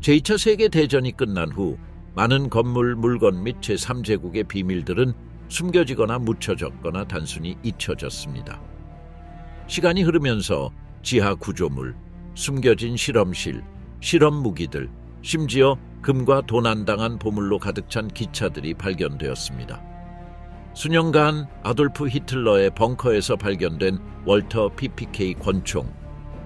제2차 세계대전이 끝난 후 많은 건물, 물건 및 제3제국의 비밀들은 숨겨지거나 묻혀졌거나 단순히 잊혀졌습니다. 시간이 흐르면서 지하 구조물, 숨겨진 실험실, 실험 무기들, 심지어 금과 도난당한 보물로 가득 찬 기차들이 발견되었습니다. 수년간 아돌프 히틀러의 벙커에서 발견된 월터 PPK 권총,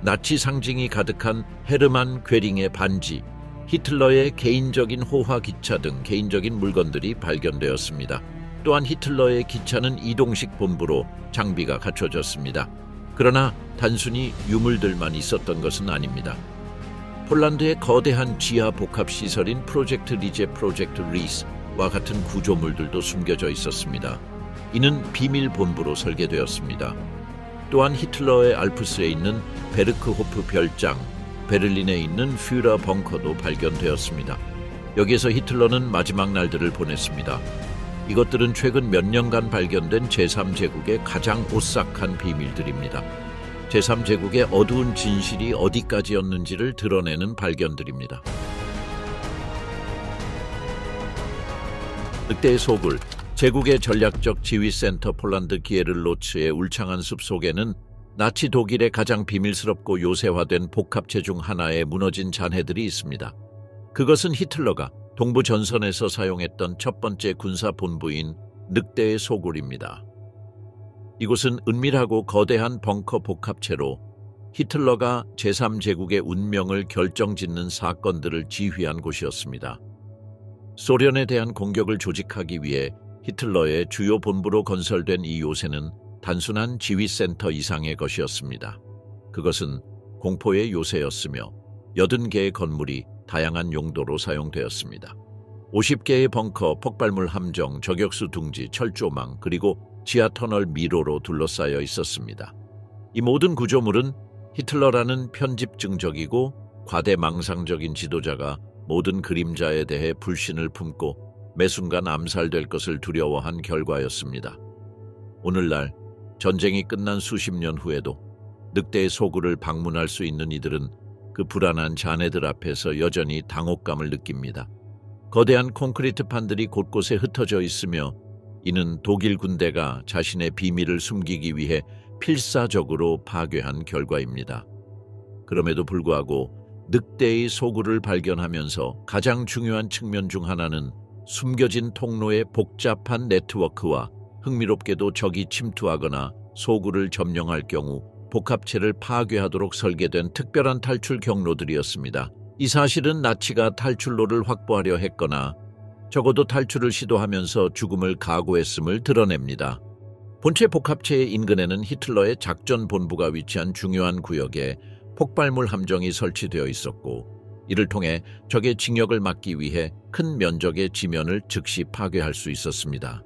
나치 상징이 가득한 헤르만 괴링의 반지, 히틀러의 개인적인 호화 기차 등 개인적인 물건들이 발견되었습니다. 또한 히틀러의 기차는 이동식 본부로 장비가 갖춰졌습니다. 그러나 단순히 유물들만 있었던 것은 아닙니다. 폴란드의 거대한 지하 복합시설인 프로젝트 리제 프로젝트 리스와 같은 구조물들도 숨겨져 있었습니다. 이는 비밀 본부로 설계되었습니다. 또한 히틀러의 알프스에 있는 베르크호프 별장, 베를린에 있는 퓨러 벙커도 발견되었습니다. 여기에서 히틀러는 마지막 날들을 보냈습니다. 이것들은 최근 몇 년간 발견된 제3제국의 가장 오싹한 비밀들입니다. 제3제국의 어두운 진실이 어디까지였는지를 드러내는 발견들입니다. 늑대의 소굴, 제국의 전략적 지휘센터 폴란드 기에를로츠의 울창한 숲 속에는 나치 독일의 가장 비밀스럽고 요새화된 복합체 중 하나의 무너진 잔해들이 있습니다. 그것은 히틀러가 동부 전선에서 사용했던 첫 번째 군사 본부인 늑대의 소굴입니다. 이곳은 은밀하고 거대한 벙커 복합체로 히틀러가 제3제국의 운명을 결정짓는 사건들을 지휘한 곳이었습니다. 소련에 대한 공격을 조직하기 위해 히틀러의 주요 본부로 건설된 이 요새는 단순한 지휘센터 이상의 것이었습니다. 그것은 공포의 요새였으며 80개의 건물이 다양한 용도로 사용되었습니다. 50개의 벙커, 폭발물 함정, 저격수 둥지, 철조망, 그리고 지하터널 미로로 둘러싸여 있었습니다. 이 모든 구조물은 히틀러라는 편집증적이고 과대망상적인 지도자가 모든 그림자에 대해 불신을 품고 매순간 암살될 것을 두려워한 결과였습니다. 오늘날 전쟁이 끝난 수십 년 후에도 늑대의 소굴을 방문할 수 있는 이들은 그 불안한 잔해들 앞에서 여전히 당혹감을 느낍니다. 거대한 콘크리트 판들이 곳곳에 흩어져 있으며 이는 독일 군대가 자신의 비밀을 숨기기 위해 필사적으로 파괴한 결과입니다. 그럼에도 불구하고 늑대의 소굴을 발견하면서 가장 중요한 측면 중 하나는 숨겨진 통로의 복잡한 네트워크와 흥미롭게도 적이 침투하거나 소굴을 점령할 경우 복합체를 파괴하도록 설계된 특별한 탈출 경로들이었습니다. 이 사실은 나치가 탈출로를 확보하려 했거나 적어도 탈출을 시도하면서 죽음을 각오했음을 드러냅니다. 본체 복합체의 인근에는 히틀러의 작전 본부가 위치한 중요한 구역에 폭발물 함정이 설치되어 있었고 이를 통해 적의 진격을 막기 위해 큰 면적의 지면을 즉시 파괴할 수 있었습니다.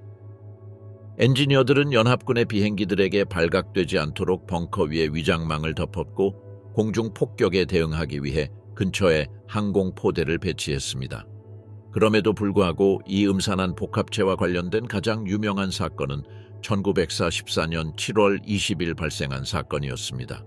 엔지니어들은 연합군의 비행기들에게 발각되지 않도록 벙커 위에 위장망을 덮었고 공중 폭격에 대응하기 위해 근처에 항공포대를 배치했습니다. 그럼에도 불구하고 이 음산한 복합체와 관련된 가장 유명한 사건은 1944년 7월 20일 발생한 사건이었습니다.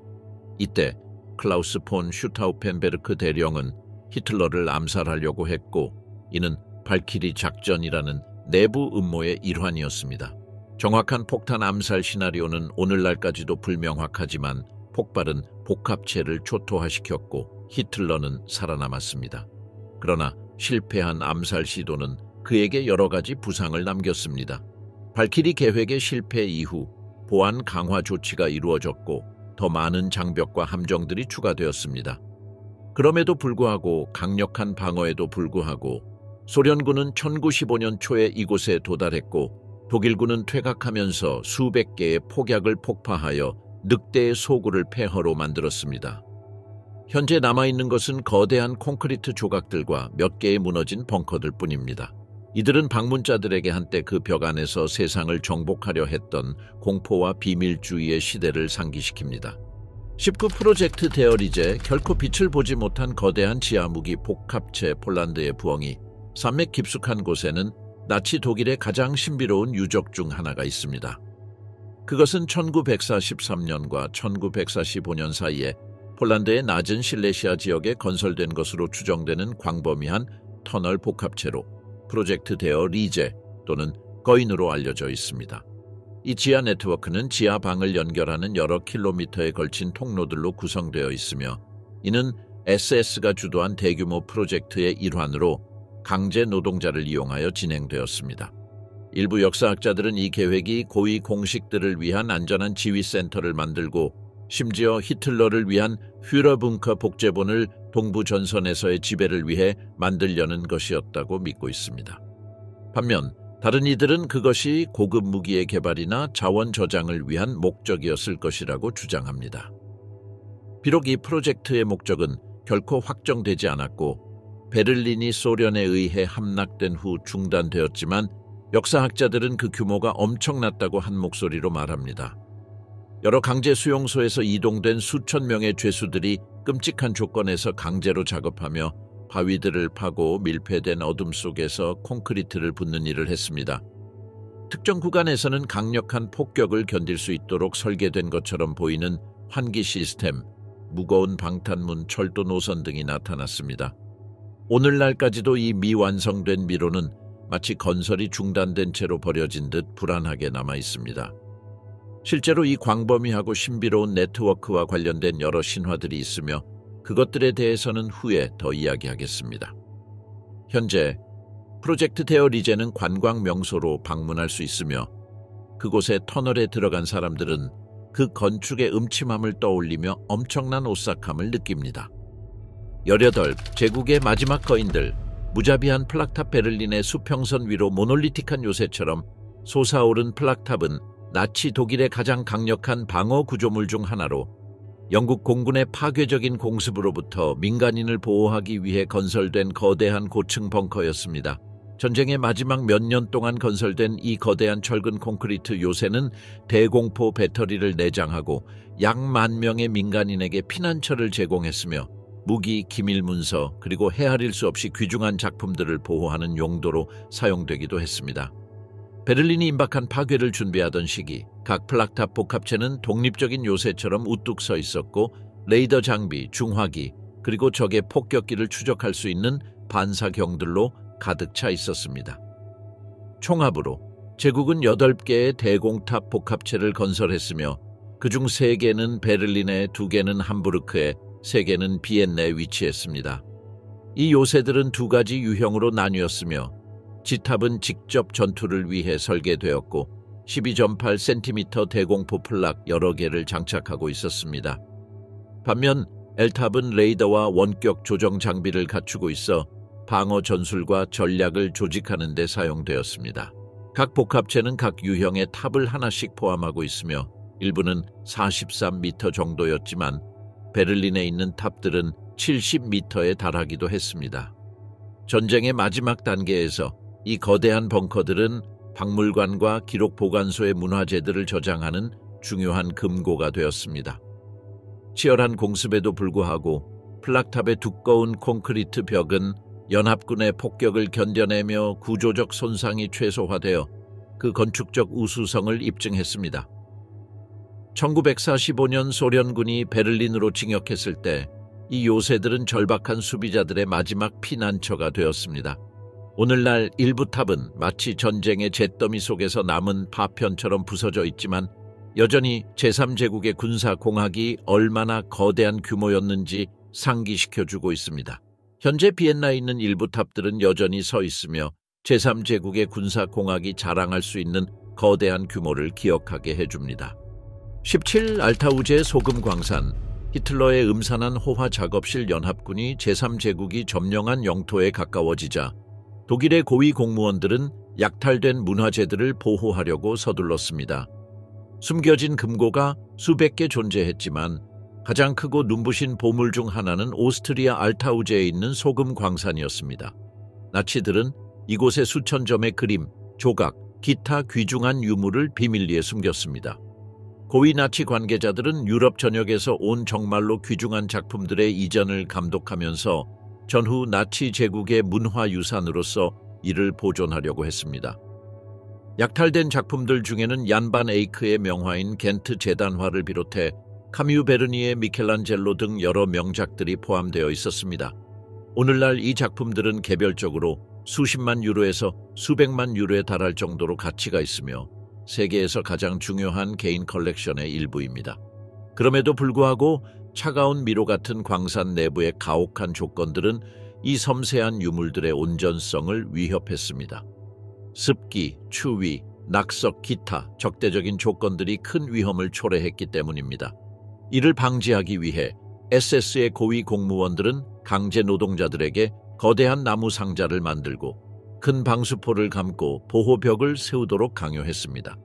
이때 클라우스 폰 슈타우펜베르크 대령은 히틀러를 암살하려고 했고 이는 발키리 작전이라는 내부 음모의 일환이었습니다. 정확한 폭탄 암살 시나리오는 오늘날까지도 불명확하지만 폭발은 복합체를 초토화시켰고 히틀러는 살아남았습니다. 그러나 실패한 암살 시도는 그에게 여러 가지 부상을 남겼습니다. 발키리 계획의 실패 이후 보안 강화 조치가 이루어졌고 더 많은 장벽과 함정들이 추가되었습니다. 그럼에도 불구하고 강력한 방어에도 불구하고 소련군은 1915년 초에 이곳에 도달했고 독일군은 퇴각하면서 수백 개의 폭약을 폭파하여 늑대의 소굴을 폐허로 만들었습니다. 현재 남아있는 것은 거대한 콘크리트 조각들과 몇 개의 무너진 벙커들 뿐입니다. 이들은 방문자들에게 한때 그 벽 안에서 세상을 정복하려 했던 공포와 비밀주의의 시대를 상기시킵니다. 19 프로젝트 데어리제, 결코 빛을 보지 못한 거대한 지하무기 복합체 폴란드의 부엉이, 산맥 깊숙한 곳에는 나치 독일의 가장 신비로운 유적 중 하나가 있습니다. 그것은 1943년과 1945년 사이에 폴란드의 낮은 실레시아 지역에 건설된 것으로 추정되는 광범위한 터널 복합체로 프로젝트 데어 리제 또는 거인으로 알려져 있습니다. 이 지하 네트워크는 지하방을 연결하는 여러 킬로미터에 걸친 통로들로 구성되어 있으며 이는 SS가 주도한 대규모 프로젝트의 일환으로 강제 노동자를 이용하여 진행되었습니다. 일부 역사학자들은 이 계획이 고위 공식들을 위한 안전한 지휘센터를 만들고 심지어 히틀러를 위한 führerbunker 복제본을 동부 전선에서의 지배를 위해 만들려는 것이었다고 믿고 있습니다. 반면 다른 이들은 그것이 고급 무기의 개발이나 자원 저장을 위한 목적이었을 것이라고 주장합니다. 비록 이 프로젝트의 목적은 결코 확정되지 않았고 베를린이 소련에 의해 함락된 후 중단되었지만 역사학자들은 그 규모가 엄청났다고 한 목소리로 말합니다. 여러 강제 수용소에서 이동된 수천 명의 죄수들이 끔찍한 조건에서 강제로 작업하며 바위들을 파고 밀폐된 어둠 속에서 콘크리트를 붓는 일을 했습니다. 특정 구간에서는 강력한 폭격을 견딜 수 있도록 설계된 것처럼 보이는 환기 시스템, 무거운 방탄문, 철도 노선 등이 나타났습니다. 오늘날까지도 이 미완성된 미로는 마치 건설이 중단된 채로 버려진 듯 불안하게 남아 있습니다. 실제로 이 광범위하고 신비로운 네트워크와 관련된 여러 신화들이 있으며 그것들에 대해서는 후에 더 이야기하겠습니다. 현재 프로젝트 데어 리제는 관광 명소로 방문할 수 있으며 그곳의 터널에 들어간 사람들은 그 건축의 음침함을 떠올리며 엄청난 오싹함을 느낍니다. 18. 제국의 마지막 거인들. 무자비한 플락탑. 베를린의 수평선 위로 모놀리틱한 요새처럼 솟아오른 플락탑은 나치 독일의 가장 강력한 방어 구조물 중 하나로 영국 공군의 파괴적인 공습으로부터 민간인을 보호하기 위해 건설된 거대한 고층 벙커였습니다. 전쟁의 마지막 몇 년 동안 건설된 이 거대한 철근 콘크리트 요새는 대공포 배터리를 내장하고 약 10,000명의 민간인에게 피난처를 제공했으며 무기, 기밀 문서, 그리고 헤아릴 수 없이 귀중한 작품들을 보호하는 용도로 사용되기도 했습니다. 베를린이 임박한 파괴를 준비하던 시기, 각 플락탑 복합체는 독립적인 요새처럼 우뚝 서 있었고 레이더 장비, 중화기, 그리고 적의 폭격기를 추적할 수 있는 반사경들로 가득 차 있었습니다. 총합으로 제국은 8개의 대공탑 복합체를 건설했으며 그중 3개는 베를린에, 2개는 함부르크에, 3개는 비엔나에 위치했습니다. 이 요새들은 2가지 유형으로 나뉘었으며 지탑은 직접 전투를 위해 설계되었고 12.8cm 대공포 플락 여러 개를 장착하고 있었습니다. 반면 L탑은 레이더와 원격 조정 장비를 갖추고 있어 방어 전술과 전략을 조직하는 데 사용되었습니다. 각 복합체는 각 유형의 탑을 하나씩 포함하고 있으며 일부는 43m 정도였지만 베를린에 있는 탑들은 70m에 달하기도 했습니다. 전쟁의 마지막 단계에서 이 거대한 벙커들은 박물관과 기록 보관소의 문화재들을 저장하는 중요한 금고가 되었습니다. 치열한 공습에도 불구하고 플락탑의 두꺼운 콘크리트 벽은 연합군의 폭격을 견뎌내며 구조적 손상이 최소화되어 그 건축적 우수성을 입증했습니다. 1945년 소련군이 베를린으로 진격했을 때 이 요새들은 절박한 수비자들의 마지막 피난처가 되었습니다. 오늘날 일부 탑은 마치 전쟁의 잿더미 속에서 남은 파편처럼 부서져 있지만 여전히 제3제국의 군사공학이 얼마나 거대한 규모였는지 상기시켜주고 있습니다. 현재 비엔나에 있는 일부 탑들은 여전히 서 있으며 제3제국의 군사공학이 자랑할 수 있는 거대한 규모를 기억하게 해줍니다. 17. 알타우제 소금 광산. 히틀러의 음산한 호화 작업실 연합군이 제3제국이 점령한 영토에 가까워지자 독일의 고위 공무원들은 약탈된 문화재들을 보호하려고 서둘렀습니다. 숨겨진 금고가 수백 개 존재했지만 가장 크고 눈부신 보물 중 하나는 오스트리아 알타우제에 있는 소금 광산이었습니다. 나치들은 이곳에 수천 점의 그림, 조각, 기타 귀중한 유물을 비밀리에 숨겼습니다. 고위 나치 관계자들은 유럽 전역에서 온 정말로 귀중한 작품들의 이전을 감독하면서 전후 나치 제국의 문화유산으로서 이를 보존하려고 했습니다. 약탈된 작품들 중에는 얀 반 에이크의 명화인 겐트 재단화를 비롯해 카뮤 베르니에, 미켈란젤로 등 여러 명작들이 포함되어 있었습니다. 오늘날 이 작품들은 개별적으로 수십만 유로에서 수백만 유로에 달할 정도로 가치가 있으며 세계에서 가장 중요한 개인 컬렉션의 일부입니다. 그럼에도 불구하고 차가운 미로 같은 광산 내부의 가혹한 조건들은 이 섬세한 유물들의 온전성을 위협했습니다. 습기, 추위, 낙석, 기타 적대적인 조건들이 큰 위험을 초래했기 때문입니다. 이를 방지하기 위해 SS의 고위 공무원들은 강제 노동자들에게 거대한 나무 상자를 만들고 큰 방수포를 감고 보호벽을 세우도록 강요했습니다.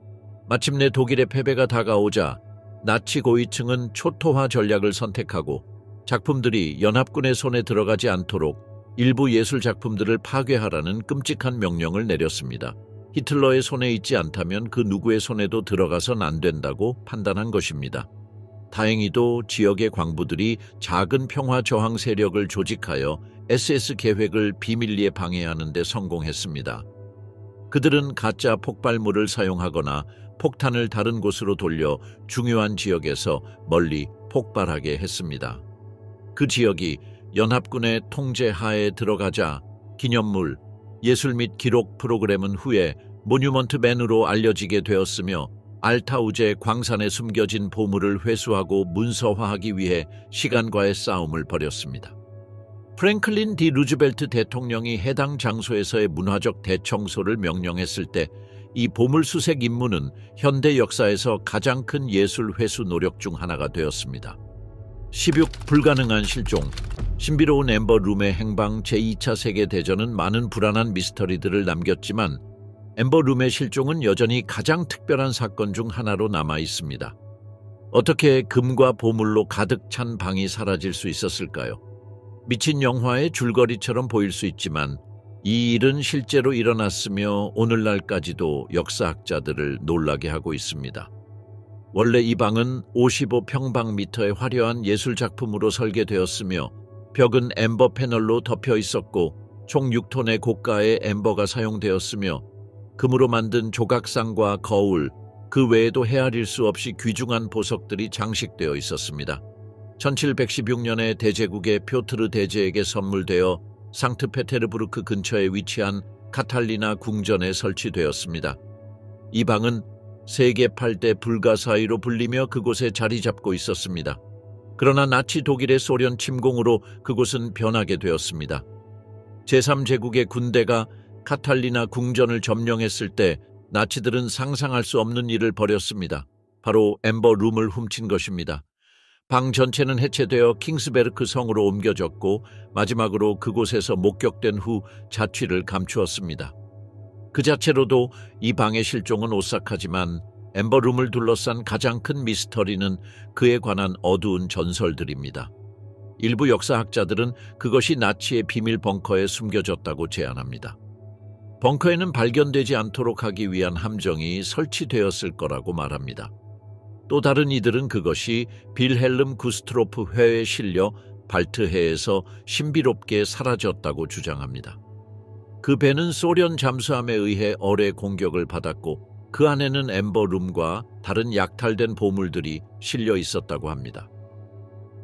마침내 독일의 패배가 다가오자 나치 고위층은 초토화 전략을 선택하고 작품들이 연합군의 손에 들어가지 않도록 일부 예술 작품들을 파괴하라는 끔찍한 명령을 내렸습니다. 히틀러의 손에 있지 않다면 그 누구의 손에도 들어가선 안 된다고 판단한 것입니다. 다행히도 지역의 광부들이 작은 평화 저항 세력을 조직하여 SS 계획을 비밀리에 방해하는 데 성공했습니다. 그들은 가짜 폭발물을 사용하거나 폭탄을 다른 곳으로 돌려 중요한 지역에서 멀리 폭발하게 했습니다. 그 지역이 연합군의 통제 하에 들어가자 기념물, 예술 및 기록 프로그램은 후에 모뉴먼트맨으로 알려지게 되었으며 알타우제 광산에 숨겨진 보물을 회수하고 문서화하기 위해 시간과의 싸움을 벌였습니다. 프랭클린 디 루즈벨트 대통령이 해당 장소에서의 문화적 대청소를 명령했을 때 이 보물수색 임무는 현대 역사에서 가장 큰 예술 회수 노력 중 하나가 되었습니다. 16. 불가능한 실종. 신비로운 엠버 룸의 행방. 제2차 세계대전은 많은 불안한 미스터리들을 남겼지만 엠버 룸의 실종은 여전히 가장 특별한 사건 중 하나로 남아 있습니다. 어떻게 금과 보물로 가득 찬 방이 사라질 수 있었을까요? 미친 영화의 줄거리처럼 보일 수 있지만 이 일은 실제로 일어났으며 오늘날까지도 역사학자들을 놀라게 하고 있습니다. 원래 이 방은 55평방미터의 화려한 예술작품으로 설계되었으며 벽은 엠버 패널로 덮여 있었고 총 6톤의 고가의 엠버가 사용되었으며 금으로 만든 조각상과 거울, 그 외에도 헤아릴 수 없이 귀중한 보석들이 장식되어 있었습니다. 1716년에 대제국의 표트르 대제에게 선물되어 상트페테르부르크 근처에 위치한 카탈리나 궁전에 설치되었습니다. 이 방은 세계 8대 불가사의로 불리며 그곳에 자리 잡고 있었습니다. 그러나 나치 독일의 소련 침공으로 그곳은 변하게 되었습니다. 제3제국의 군대가 카탈리나 궁전을 점령했을 때 나치들은 상상할 수 없는 일을 벌였습니다. 바로 엠버 룸을 훔친 것입니다. 방 전체는 해체되어 킹스베르크 성으로 옮겨졌고 마지막으로 그곳에서 목격된 후 자취를 감추었습니다. 그 자체로도 이 방의 실종은 오싹하지만 엠버 룸을 둘러싼 가장 큰 미스터리는 그에 관한 어두운 전설들입니다. 일부 역사학자들은 그것이 나치의 비밀 벙커에 숨겨졌다고 제안합니다. 벙커에는 발견되지 않도록 하기 위한 함정이 설치되었을 거라고 말합니다. 또 다른 이들은 그것이 빌헬름 구스트로프 회에 실려 발트해에서 신비롭게 사라졌다고 주장합니다. 그 배는 소련 잠수함에 의해 어뢰 공격을 받았고 그 안에는 엠버 룸과 다른 약탈된 보물들이 실려 있었다고 합니다.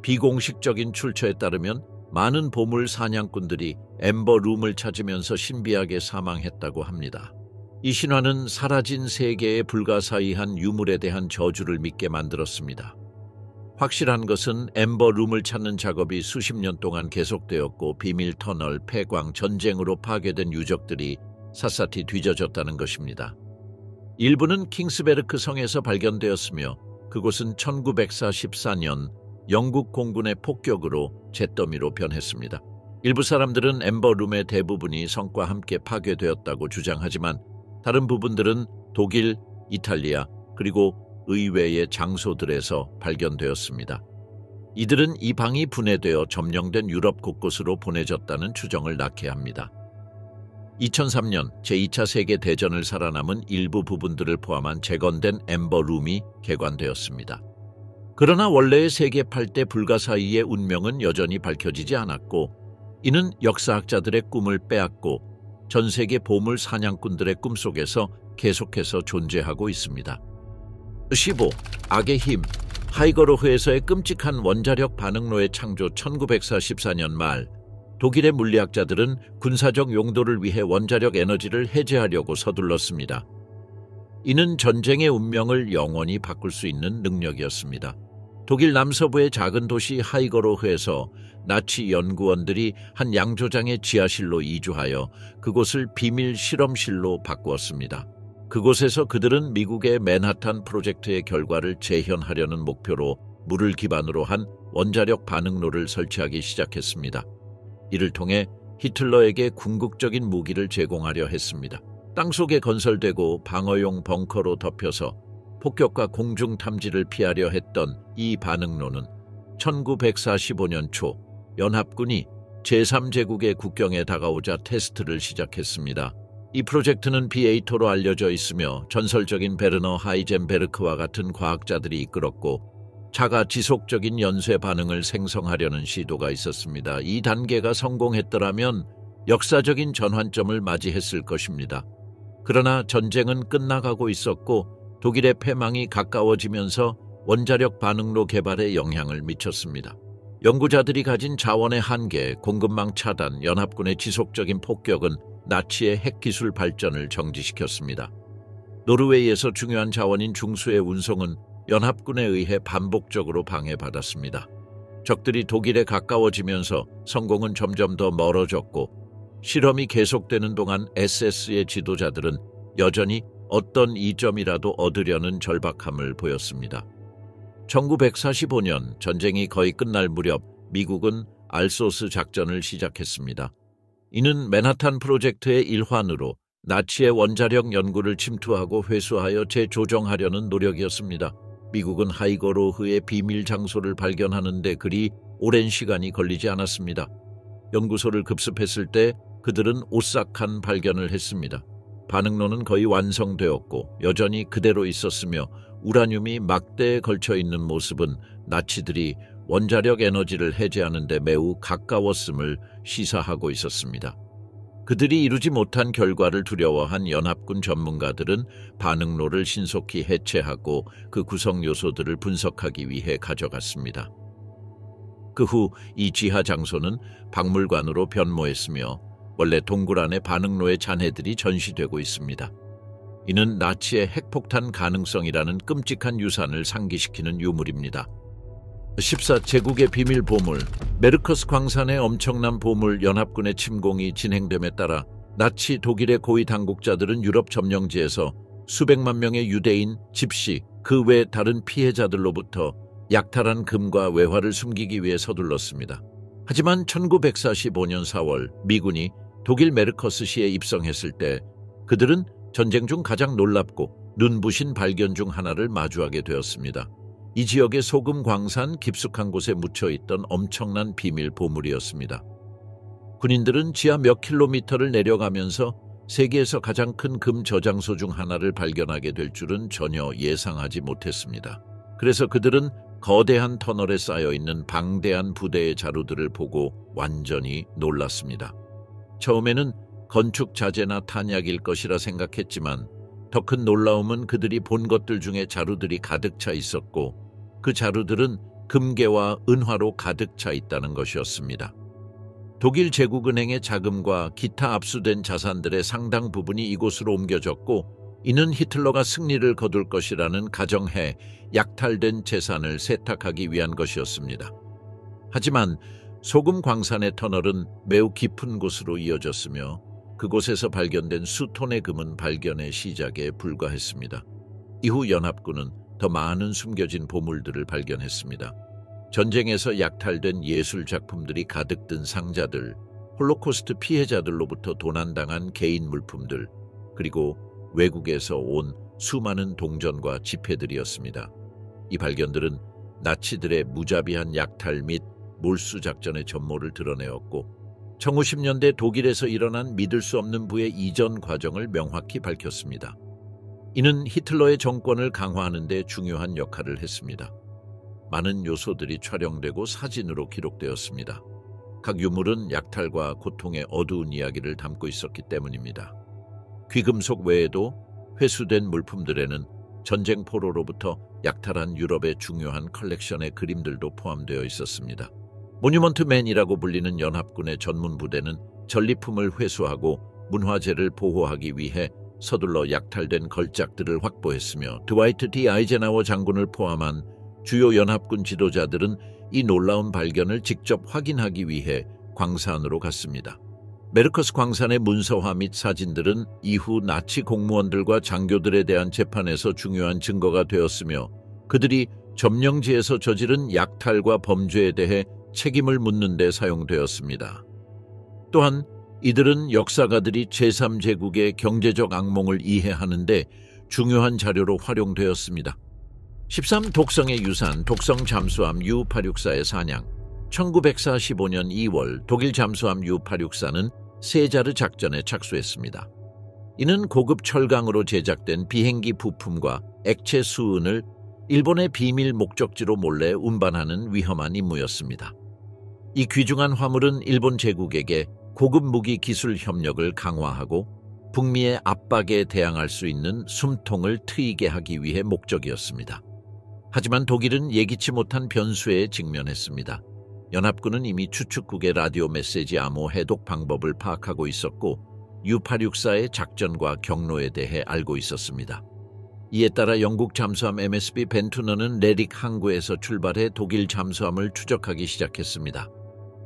비공식적인 출처에 따르면 많은 보물 사냥꾼들이 엠버 룸을 찾으면서 신비하게 사망했다고 합니다. 이 신화는 사라진 세계의 불가사의한 유물에 대한 저주를 믿게 만들었습니다. 확실한 것은 엠버 룸을 찾는 작업이 수십 년 동안 계속되었고 비밀 터널, 폐광, 전쟁으로 파괴된 유적들이 샅샅이 뒤져졌다는 것입니다. 일부는 킹스베르크 성에서 발견되었으며 그곳은 1944년 영국 공군의 폭격으로 잿더미로 변했습니다. 일부 사람들은 엠버 룸의 대부분이 성과 함께 파괴되었다고 주장하지만 다른 부분들은 독일, 이탈리아, 그리고 의외의 장소들에서 발견되었습니다. 이들은 이 방이 분해되어 점령된 유럽 곳곳으로 보내졌다는 추정을 낳게 합니다. 2003년 제2차 세계대전을 살아남은 일부 부분들을 포함한 재건된 엠버 룸이 개관되었습니다. 그러나 원래의 세계 8대 불가사의의 운명은 여전히 밝혀지지 않았고 이는 역사학자들의 꿈을 빼앗고 전 세계 보물 사냥꾼들의 꿈속에서 계속해서 존재하고 있습니다. 15. 악의 힘. 하이거로흐에서의 끔찍한 원자력 반응로의 창조. 1944년 말 독일의 물리학자들은 군사적 용도를 위해 원자력 에너지를 해제하려고 서둘렀습니다. 이는 전쟁의 운명을 영원히 바꿀 수 있는 능력이었습니다. 독일 남서부의 작은 도시 하이거로흐에서 나치 연구원들이 한 양조장의 지하실로 이주하여 그곳을 비밀 실험실로 바꾸었습니다. 그곳에서 그들은 미국의 맨하탄 프로젝트의 결과를 재현하려는 목표로 물을 기반으로 한 원자력 반응로를 설치하기 시작했습니다. 이를 통해 히틀러에게 궁극적인 무기를 제공하려 했습니다. 땅속에 건설되고 방어용 벙커로 덮여서 폭격과 공중 탐지를 피하려 했던 이 반응로는 1945년 초 연합군이 제3제국의 국경에 다가오자 테스트를 시작했습니다. 이 프로젝트는 비에이토로 알려져 있으며 전설적인 베르너 하이젠베르크와 같은 과학자들이 이끌었고 차가 지속적인 연쇄 반응을 생성하려는 시도가 있었습니다. 이 단계가 성공했더라면 역사적인 전환점을 맞이했을 것입니다. 그러나 전쟁은 끝나가고 있었고 독일의 패망이 가까워지면서 원자력 반응로 개발에 영향을 미쳤습니다. 연구자들이 가진 자원의 한계, 공급망 차단, 연합군의 지속적인 폭격은 나치의 핵기술 발전을 정지시켰습니다. 노르웨이에서 중요한 자원인 중수의 운송은 연합군에 의해 반복적으로 방해받았습니다. 적들이 독일에 가까워지면서 성공은 점점 더 멀어졌고 실험이 계속되는 동안 SS의 지도자들은 여전히 어떤 이점이라도 얻으려는 절박함을 보였습니다. 1945년 전쟁이 거의 끝날 무렵 미국은 알소스 작전을 시작했습니다. 이는 맨하탄 프로젝트의 일환으로 나치의 원자력 연구를 침투하고 회수하여 재조정하려는 노력이었습니다. 미국은 하이거로흐의 비밀 장소를 발견하는 데 그리 오랜 시간이 걸리지 않았습니다. 연구소를 급습했을 때 그들은 오싹한 발견을 했습니다. 반응로는 거의 완성되었고 여전히 그대로 있었으며 우라늄이 막대에 걸쳐 있는 모습은 나치들이 원자력 에너지를 해제하는 데 매우 가까웠음을 시사하고 있었습니다. 그들이 이루지 못한 결과를 두려워한 연합군 전문가들은 반응로를 신속히 해체하고 그 구성 요소들을 분석하기 위해 가져갔습니다. 그 후 이 지하 장소는 박물관으로 변모했으며 원래 동굴 안에 반응로의 잔해들이 전시되고 있습니다. 이는 나치의 핵폭탄 가능성이라는 끔찍한 유산을 상기시키는 유물입니다. 14제국의 비밀 보물, 메르커스 광산의 엄청난 보물. 연합군의 침공이 진행됨에 따라 나치 독일의 고위 당국자들은 유럽 점령지에서 수백만 명의 유대인, 집시, 그 외 다른 피해자들로부터 약탈한 금과 외화를 숨기기 위해 서둘렀습니다. 하지만 1945년 4월 미군이 독일 메르커스시에 입성했을 때 그들은 전쟁 중 가장 놀랍고 눈부신 발견 중 하나를 마주하게 되었습니다. 이 지역의 소금 광산 깊숙한 곳에 묻혀있던 엄청난 비밀 보물이었습니다. 군인들은 지하 몇 킬로미터를 내려가면서 세계에서 가장 큰 금 저장소 중 하나를 발견하게 될 줄은 전혀 예상하지 못했습니다. 그래서 그들은 거대한 터널에 쌓여있는 방대한 부대의 자루들을 보고 완전히 놀랐습니다. 처음에는 건축 자재나 탄약일 것이라 생각했지만 더 큰 놀라움은 그들이 본 것들 중에 자루들이 가득 차 있었고 그 자루들은 금괴와 은화로 가득 차 있다는 것이었습니다. 독일 제국은행의 자금과 기타 압수된 자산들의 상당 부분이 이곳으로 옮겨졌고 이는 히틀러가 승리를 거둘 것이라는 가정해 약탈된 재산을 세탁하기 위한 것이었습니다. 하지만 소금 광산의 터널은 매우 깊은 곳으로 이어졌으며 그곳에서 발견된 수톤의 금은 발견의 시작에 불과했습니다. 이후 연합군은 더 많은 숨겨진 보물들을 발견했습니다. 전쟁에서 약탈된 예술 작품들이 가득 든 상자들, 홀로코스트 피해자들로부터 도난당한 개인 물품들, 그리고 외국에서 온 수많은 동전과 지폐들이었습니다. 이 발견들은 나치들의 무자비한 약탈 및 몰수 작전의 전모를 드러내었고 1910년대 독일에서 일어난 믿을 수 없는 부의 이전 과정을 명확히 밝혔습니다. 이는 히틀러의 정권을 강화하는 데 중요한 역할을 했습니다. 많은 요소들이 촬영되고 사진으로 기록되었습니다. 각 유물은 약탈과 고통의 어두운 이야기를 담고 있었기 때문입니다. 귀금속 외에도 회수된 물품들에는 전쟁 포로로부터 약탈한 유럽의 중요한 컬렉션의 그림들도 포함되어 있었습니다. 모뉴먼트맨이라고 불리는 연합군의 전문 부대는 전리품을 회수하고 문화재를 보호하기 위해 서둘러 약탈된 걸작들을 확보했으며 드와이트 D. 아이젠하워 장군을 포함한 주요 연합군 지도자들은 이 놀라운 발견을 직접 확인하기 위해 광산으로 갔습니다. 메르커스 광산의 문서화 및 사진들은 이후 나치 공무원들과 장교들에 대한 재판에서 중요한 증거가 되었으며 그들이 점령지에서 저지른 약탈과 범죄에 대해 책임을 묻는 데 사용되었습니다. 또한 이들은 역사가들이 제3제국의 경제적 악몽을 이해하는 데 중요한 자료로 활용되었습니다. 13. 독성의 유산, 독성 잠수함 U-864의 사냥. 1945년 2월 독일 잠수함 U-864는 세자르 작전에 착수했습니다. 이는 고급 철강으로 제작된 비행기 부품과 액체 수은을 일본의 비밀 목적지로 몰래 운반하는 위험한 임무였습니다. 이 귀중한 화물은 일본 제국에게 고급 무기 기술 협력을 강화하고 북미의 압박에 대항할 수 있는 숨통을 트이게 하기 위해 목적이었습니다. 하지만 독일은 예기치 못한 변수에 직면했습니다. 연합군은 이미 추측국의 라디오 메시지 암호 해독 방법을 파악하고 있었고 U-864의 작전과 경로에 대해 알고 있었습니다. 이에 따라 영국 잠수함 MSB 벤투너는 레릭 항구에서 출발해 독일 잠수함을 추적하기 시작했습니다.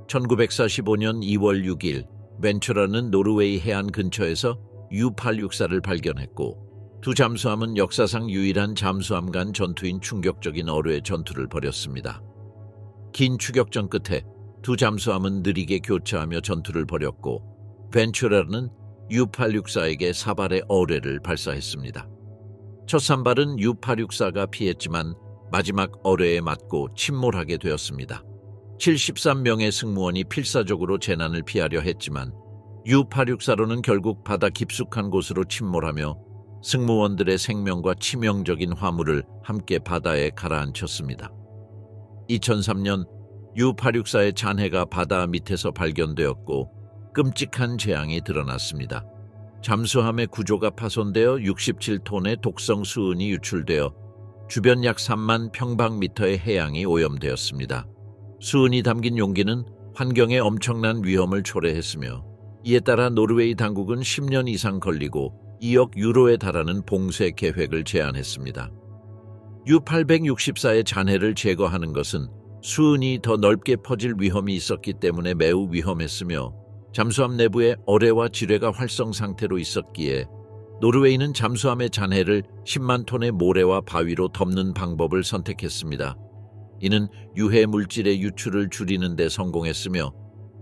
1945년 2월 6일 벤츄라는 노르웨이 해안 근처에서 U-864를 발견했고 두 잠수함은 역사상 유일한 잠수함 간 전투인 충격적인 어뢰 전투를 벌였습니다. 긴 추격전 끝에 두 잠수함은 느리게 교차하며 전투를 벌였고 벤츄라는 U-864에게 사발의 어뢰를 발사했습니다. 첫 산발은 U-864가 피했지만 마지막 어뢰에 맞고 침몰하게 되었습니다. 73명의 승무원이 필사적으로 재난을 피하려 했지만 U-864로는 결국 바다 깊숙한 곳으로 침몰하며 승무원들의 생명과 치명적인 화물을 함께 바다에 가라앉혔습니다. 2003년 U-864의 잔해가 바다 밑에서 발견되었고 끔찍한 재앙이 드러났습니다. 잠수함의 구조가 파손되어 67톤의 독성 수은이 유출되어 주변 약 3만 평방미터의 해양이 오염되었습니다. 수은이 담긴 용기는 환경에 엄청난 위험을 초래했으며 이에 따라 노르웨이 당국은 10년 이상 걸리고 2억 유로에 달하는 봉쇄 계획을 제안했습니다. U-864의 잔해를 제거하는 것은 수은이 더 넓게 퍼질 위험이 있었기 때문에 매우 위험했으며 잠수함 내부에 어뢰와 지뢰가 활성 상태로 있었기에 노르웨이는 잠수함의 잔해를 10만 톤의 모래와 바위로 덮는 방법을 선택했습니다. 이는 유해 물질의 유출을 줄이는 데 성공했으며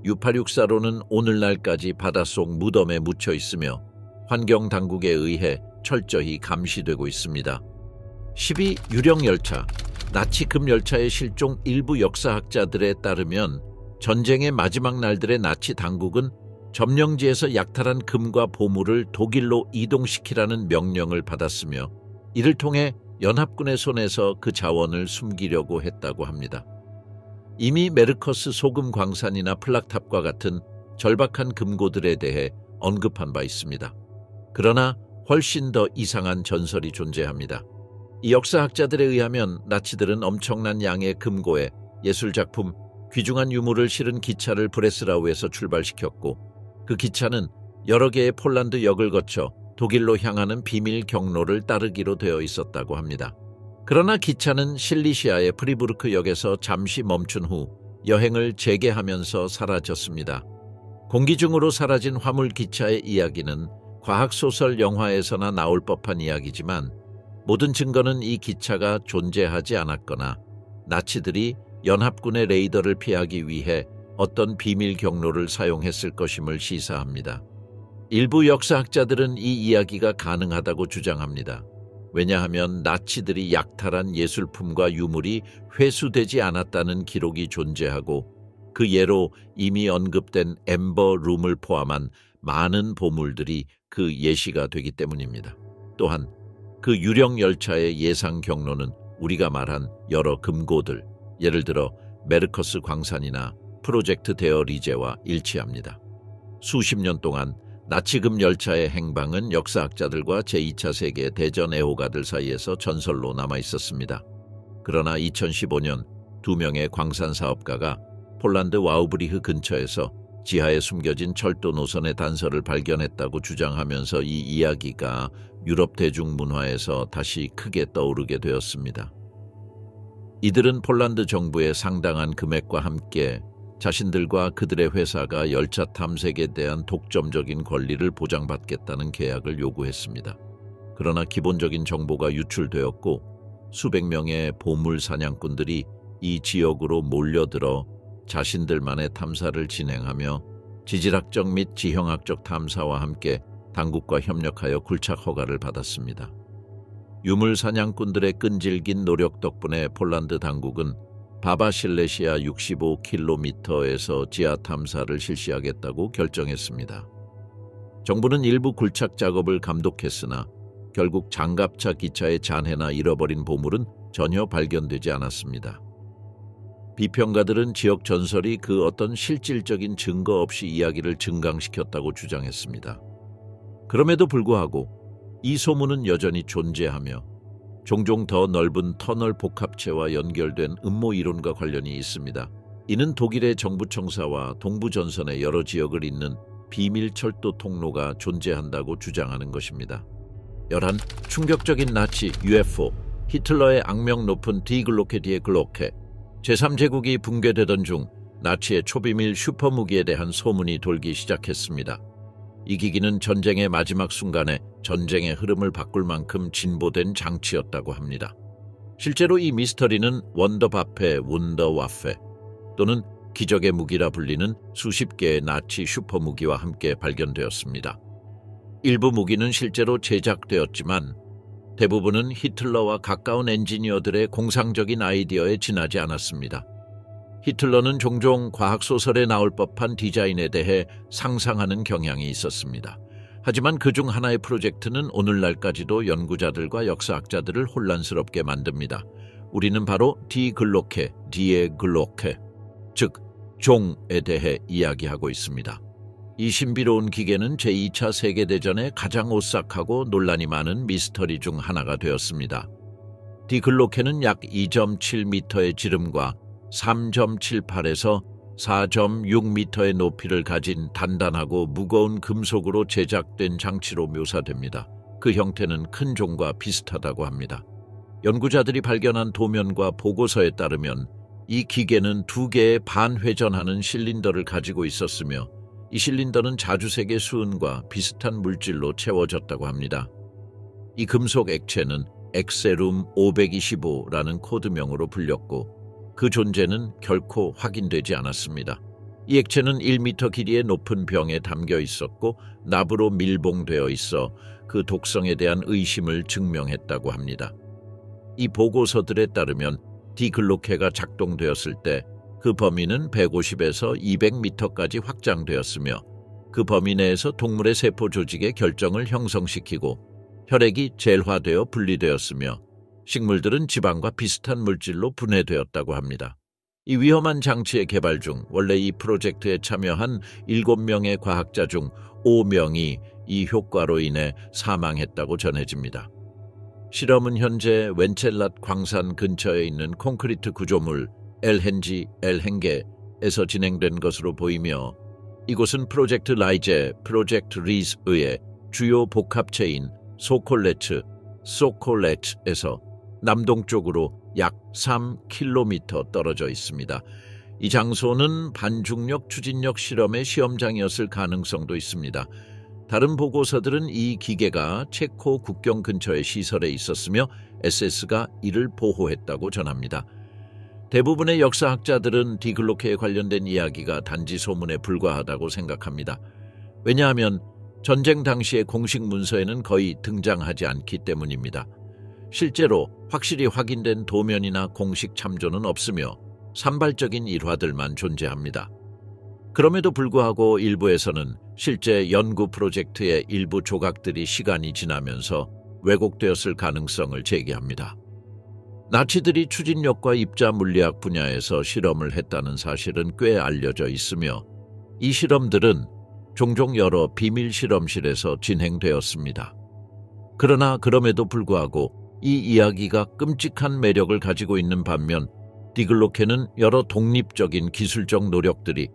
U-864로는 오늘날까지 바닷속 무덤에 묻혀 있으며 환경당국에 의해 철저히 감시되고 있습니다. 12. 유령열차. 나치 금열차의 실종 일부 역사학자들에 따르면 전쟁의 마지막 날들의 나치 당국은 점령지에서 약탈한 금과 보물을 독일로 이동시키라는 명령을 받았으며 이를 통해 연합군의 손에서 그 자원을 숨기려고 했다고 합니다. 이미 메르커스 소금 광산이나 플락탑과 같은 절박한 금고들에 대해 언급한 바 있습니다. 그러나 훨씬 더 이상한 전설이 존재합니다. 이 역사학자들에 의하면 나치들은 엄청난 양의 금고에 예술작품, 귀중한 유물을 실은 기차를 브레스라우에서 출발시켰고 그 기차는 여러 개의 폴란드 역을 거쳐 독일로 향하는 비밀 경로를 따르기로 되어 있었다고 합니다. 그러나 기차는 실리시아의 프리부르크 역에서 잠시 멈춘 후 여행을 재개하면서 사라졌습니다. 공기 중으로 사라진 화물 기차의 이야기는 과학소설 영화에서나 나올 법한 이야기지만 모든 증거는 이 기차가 존재하지 않았거나 나치들이 연합군의 레이더를 피하기 위해 어떤 비밀 경로를 사용했을 것임을 시사합니다. 일부 역사학자들은 이 이야기가 가능하다고 주장합니다. 왜냐하면 나치들이 약탈한 예술품과 유물이 회수되지 않았다는 기록이 존재하고 그 예로 이미 언급된 엠버 룸을 포함한 많은 보물들이 그 예시가 되기 때문입니다. 또한 그 유령 열차의 예상 경로는 우리가 말한 여러 금고들, 예를 들어 메르커스 광산이나 프로젝트 데어 리제와 일치합니다. 수십 년 동안 나치금 열차의 행방은 역사학자들과 제2차 세계대전 애호가들 사이에서 전설로 남아 있었습니다. 그러나 2015년 두 명의 광산 사업가가 폴란드 와우브리흐 근처에서 지하에 숨겨진 철도 노선의 단서를 발견했다고 주장하면서 이 이야기가 유럽 대중문화에서 다시 크게 떠오르게 되었습니다. 이들은 폴란드 정부의 상당한 금액과 함께 자신들과 그들의 회사가 열차 탐색에 대한 독점적인 권리를 보장받겠다는 계약을 요구했습니다. 그러나 기본적인 정보가 유출되었고 수백 명의 보물 사냥꾼들이 이 지역으로 몰려들어 자신들만의 탐사를 진행하며 지질학적 및 지형학적 탐사와 함께 당국과 협력하여 굴착 허가를 받았습니다. 유물 사냥꾼들의 끈질긴 노력 덕분에 폴란드 당국은 바바실레시아 65km에서 지하 탐사를 실시하겠다고 결정했습니다. 정부는 일부 굴착 작업을 감독했으나 결국 장갑차 기차의 잔해나 잃어버린 보물은 전혀 발견되지 않았습니다. 비평가들은 지역 전설이 그 어떤 실질적인 증거 없이 이야기를 증강시켰다고 주장했습니다. 그럼에도 불구하고 이 소문은 여전히 존재하며 종종 더 넓은 터널 복합체와 연결된 음모 이론과 관련이 있습니다. 이는 독일의 정부청사와 동부전선의 여러 지역을 잇는 비밀 철도 통로가 존재한다고 주장하는 것입니다. 11. 충격적인 나치 UFO, 히틀러의 악명 높은 디 글로케 디에 글로케. 제3제국이 붕괴되던 중 나치의 초비밀 슈퍼무기에 대한 소문이 돌기 시작했습니다. 이 기기는 전쟁의 마지막 순간에 전쟁의 흐름을 바꿀 만큼 진보된 장치였다고 합니다. 실제로 이 미스터리는 원더바페, wunderwaffe 또는 기적의 무기라 불리는 수십 개의 나치 슈퍼무기와 함께 발견되었습니다. 일부 무기는 실제로 제작되었지만 대부분은 히틀러와 가까운 엔지니어들의 공상적인 아이디어에 지나지 않았습니다. 히틀러는 종종 과학소설에 나올 법한 디자인에 대해 상상하는 경향이 있었습니다. 하지만 그중 하나의 프로젝트는 오늘날까지도 연구자들과 역사학자들을 혼란스럽게 만듭니다. 우리는 바로 디 글로케, 디에 글로케, 즉 종에 대해 이야기하고 있습니다. 이 신비로운 기계는 제2차 세계대전에 가장 오싹하고 논란이 많은 미스터리 중 하나가 되었습니다. 디 글로케는 약 2.7m의 지름과 3.78에서 4.6m의 높이를 가진 단단하고 무거운 금속으로 제작된 장치로 묘사됩니다. 그 형태는 큰 종과 비슷하다고 합니다. 연구자들이 발견한 도면과 보고서에 따르면 이 기계는 2개의 반회전하는 실린더를 가지고 있었으며 이 실린더는 자주색의 수은과 비슷한 물질로 채워졌다고 합니다. 이 금속 액체는 엑세룸 525라는 코드명으로 불렸고 그 존재는 결코 확인되지 않았습니다. 이 액체는 1m 길이의 높은 병에 담겨 있었고 납으로 밀봉되어 있어 그 독성에 대한 의심을 증명했다고 합니다. 이 보고서들에 따르면 디글로케가 작동되었을 때 그 범위는 150에서 200m까지 확장되었으며 그 범위 내에서 동물의 세포 조직의 결정을 형성시키고 혈액이 젤화되어 분리되었으며 식물들은 지방과 비슷한 물질로 분해되었다고 합니다. 이 위험한 장치의 개발 중 원래 이 프로젝트에 참여한 7명의 과학자 중 5명이 이 효과로 인해 사망했다고 전해집니다. 실험은 현재 웬첼랏 광산 근처에 있는 콘크리트 구조물 엘헨게에서 진행된 것으로 보이며 이곳은 프로젝트 라이제, 프로젝트 리스의 주요 복합체인 소콜렛에서 남동쪽으로 약 3km 떨어져 있습니다. 이 장소는 반중력 추진력 실험의 시험장이었을 가능성도 있습니다. 다른 보고서들은 이 기계가 체코 국경 근처의 시설에 있었으며 SS가 이를 보호했다고 전합니다. 대부분의 역사학자들은 디글로케에 관련된 이야기가 단지 소문에 불과하다고 생각합니다. 왜냐하면 전쟁 당시의 공식 문서에는 거의 등장하지 않기 때문입니다. 실제로 확실히 확인된 도면이나 공식 참조는 없으며 산발적인 일화들만 존재합니다. 그럼에도 불구하고 일부에서는 실제 연구 프로젝트의 일부 조각들이 시간이 지나면서 왜곡되었을 가능성을 제기합니다. 나치들이 추진력과 입자 물리학 분야에서 실험을 했다는 사실은 꽤 알려져 있으며 이 실험들은 종종 여러 비밀 실험실에서 진행되었습니다. 그러나 그럼에도 불구하고 이 이야기가 끔찍한 매력을 가지고 있는 반면 디글로케는 여러 독립적인 기술적 노력들이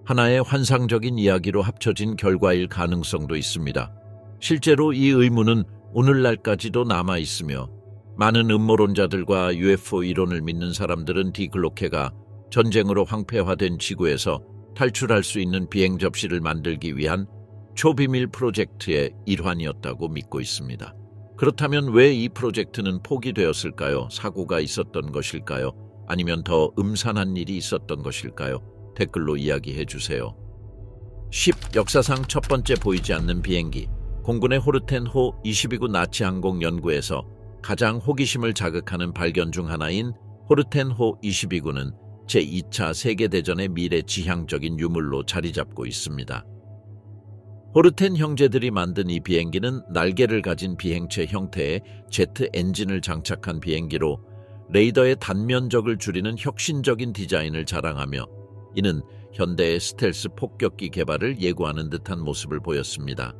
하나의 환상적인 이야기로 합쳐진 결과일 가능성도 있습니다. 실제로 이 의문은 오늘날까지도 남아있으며 많은 음모론자들과 UFO 이론을 믿는 사람들은 디글로케가 전쟁으로 황폐화된 지구에서 탈출할 수 있는 비행 접시를 만들기 위한 초비밀 프로젝트의 일환이었다고 믿고 있습니다. 그렇다면 왜 이 프로젝트는 포기되었을까요? 사고가 있었던 것일까요? 아니면 더 음산한 일이 있었던 것일까요? 댓글로 이야기해 주세요. 10. 역사상 첫 번째 보이지 않는 비행기. 공군의 호르텐호 22구 나치 항공 연구에서 가장 호기심을 자극하는 발견 중 하나인 호르텐호 22구는 제2차 세계대전의 미래지향적인 유물로 자리 잡고 있습니다. 호르텐 형제들이 만든 이 비행기는 날개를 가진 비행체 형태의 제트 엔진을 장착한 비행기로 레이더의 단면적을 줄이는 혁신적인 디자인을 자랑하며 이는 현대의 스텔스 폭격기 개발을 예고하는 듯한 모습을 보였습니다.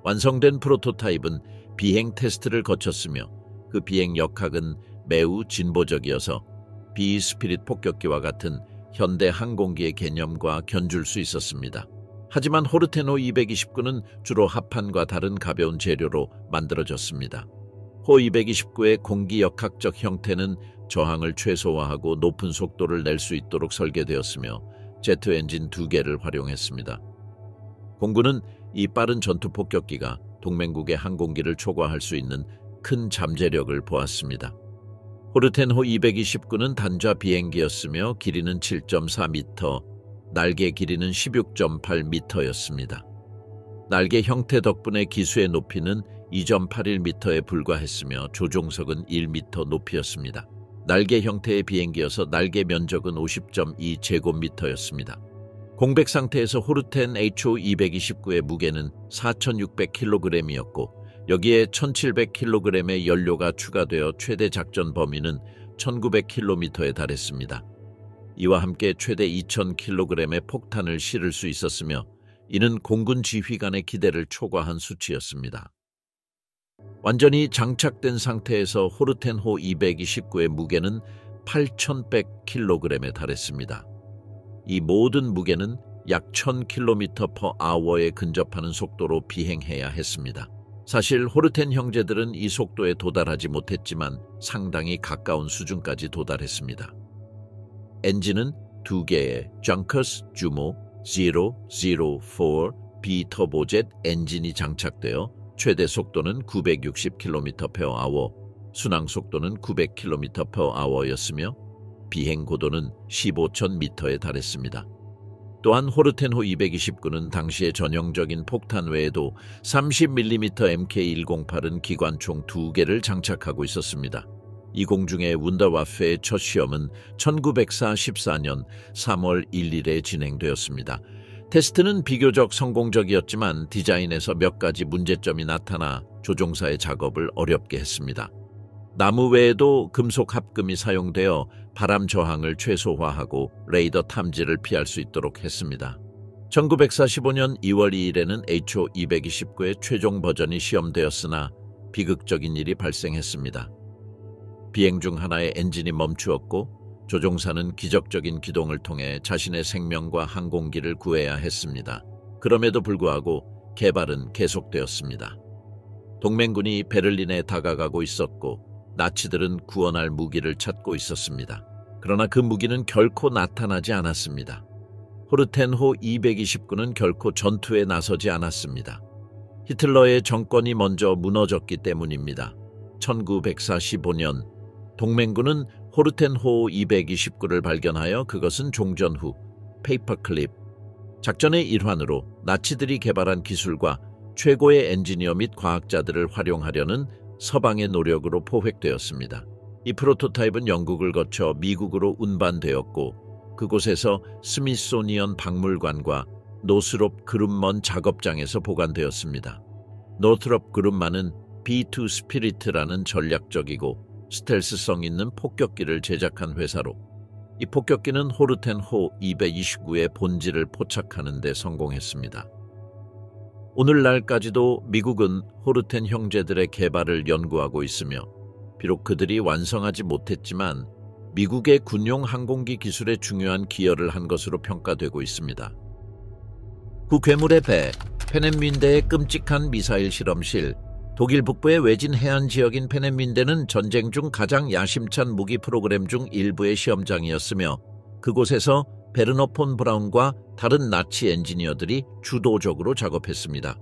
완성된 프로토타입은 비행 테스트를 거쳤으며 그 비행 역학은 매우 진보적이어서 비스피릿 폭격기와 같은 현대 항공기의 개념과 견줄 수 있었습니다. 하지만 호르텐호 229는 주로 합판과 다른 가벼운 재료로 만들어졌습니다. 호 229의 공기 역학적 형태는 저항을 최소화하고 높은 속도를 낼 수 있도록 설계되었으며 제트 엔진 2개를 활용했습니다. 공군은 이 빠른 전투 폭격기가 동맹국의 항공기를 초과할 수 있는 큰 잠재력을 보았습니다. 호르텐호 229는 단좌 비행기였으며 길이는 7.4m, 날개 길이는 16.8m였습니다. 날개 형태 덕분에 기수의 높이는 2.81m에 불과했으며 조종석은 1m 높이였습니다. 날개 형태의 비행기여서 날개 면적은 50.2제곱미터였습니다. 공백 상태에서 호르텐 HO229의 무게는 4,600kg이었고 여기에 1,700kg의 연료가 추가되어 최대 작전 범위는 1,900km에 달했습니다. 이와 함께 최대 2,000kg의 폭탄을 실을 수 있었으며 이는 공군 지휘관의 기대를 초과한 수치였습니다. 완전히 장착된 상태에서 호르텐호 229의 무게는 8,100kg에 달했습니다. 이 모든 무게는 약 1,000km/h에 근접하는 속도로 비행해야 했습니다. 사실 호르텐 형제들은 이 속도에 도달하지 못했지만 상당히 가까운 수준까지 도달했습니다. 엔진은 2개의 정커스 주모 004 비터보젯 엔진이 장착되어 최대 속도는 960km/h, 순항 속도는 900km/h였으며 비행 고도는 15,000m에 달했습니다. 또한 호르텐호 229는 당시의 전형적인 폭탄 외에도 30mm MK108은 기관총 2개를 장착하고 있었습니다. 이 공중의 운더와페의 첫 시험은 1944년 3월 1일에 진행되었습니다. 테스트는 비교적 성공적이었지만 디자인에서 몇 가지 문제점이 나타나 조종사의 작업을 어렵게 했습니다. 나무 외에도 금속 합금이 사용되어 바람 저항을 최소화하고 레이더 탐지를 피할 수 있도록 했습니다. 1945년 2월 2일에는 HO229의 최종 버전이 시험되었으나 비극적인 일이 발생했습니다. 비행 중 하나의 엔진이 멈추었고 조종사는 기적적인 기동을 통해 자신의 생명과 항공기를 구해야 했습니다. 그럼에도 불구하고 개발은 계속되었습니다. 동맹군이 베를린에 다가가고 있었고 나치들은 구원할 무기를 찾고 있었습니다. 그러나 그 무기는 결코 나타나지 않았습니다. 호르텐호 229는 결코 전투에 나서지 않았습니다. 히틀러의 정권이 먼저 무너졌기 때문입니다. 1945년 동맹군은 호르텐호 229를 발견하여 그것은 종전 후 페이퍼클립 작전의 일환으로 나치들이 개발한 기술과 최고의 엔지니어 및 과학자들을 활용하려는 서방의 노력으로 포획되었습니다. 이 프로토타입은 영국을 거쳐 미국으로 운반되었고 그곳에서 스미소니언 박물관과 노스롭 그룹먼 작업장에서 보관되었습니다. 노스롭 그룹만은 B2 스피리트라는 전략적이고 스텔스성 있는 폭격기를 제작한 회사로 이 폭격기는 호르텐호 229의 본질을 포착하는 데 성공했습니다. 오늘날까지도 미국은 호르텐 형제들의 개발을 연구하고 있으며 비록 그들이 완성하지 못했지만 미국의 군용 항공기 기술에 중요한 기여를 한 것으로 평가되고 있습니다. 구 괴물의 배, 페넨민대의 끔찍한 미사일 실험실, 독일 북부의 외진 해안 지역인 페넨민대는 전쟁 중 가장 야심찬 무기 프로그램 중 일부의 시험장이었으며 그곳에서 베르너 폰 브라운과 다른 나치 엔지니어들이 주도적으로 작업했습니다.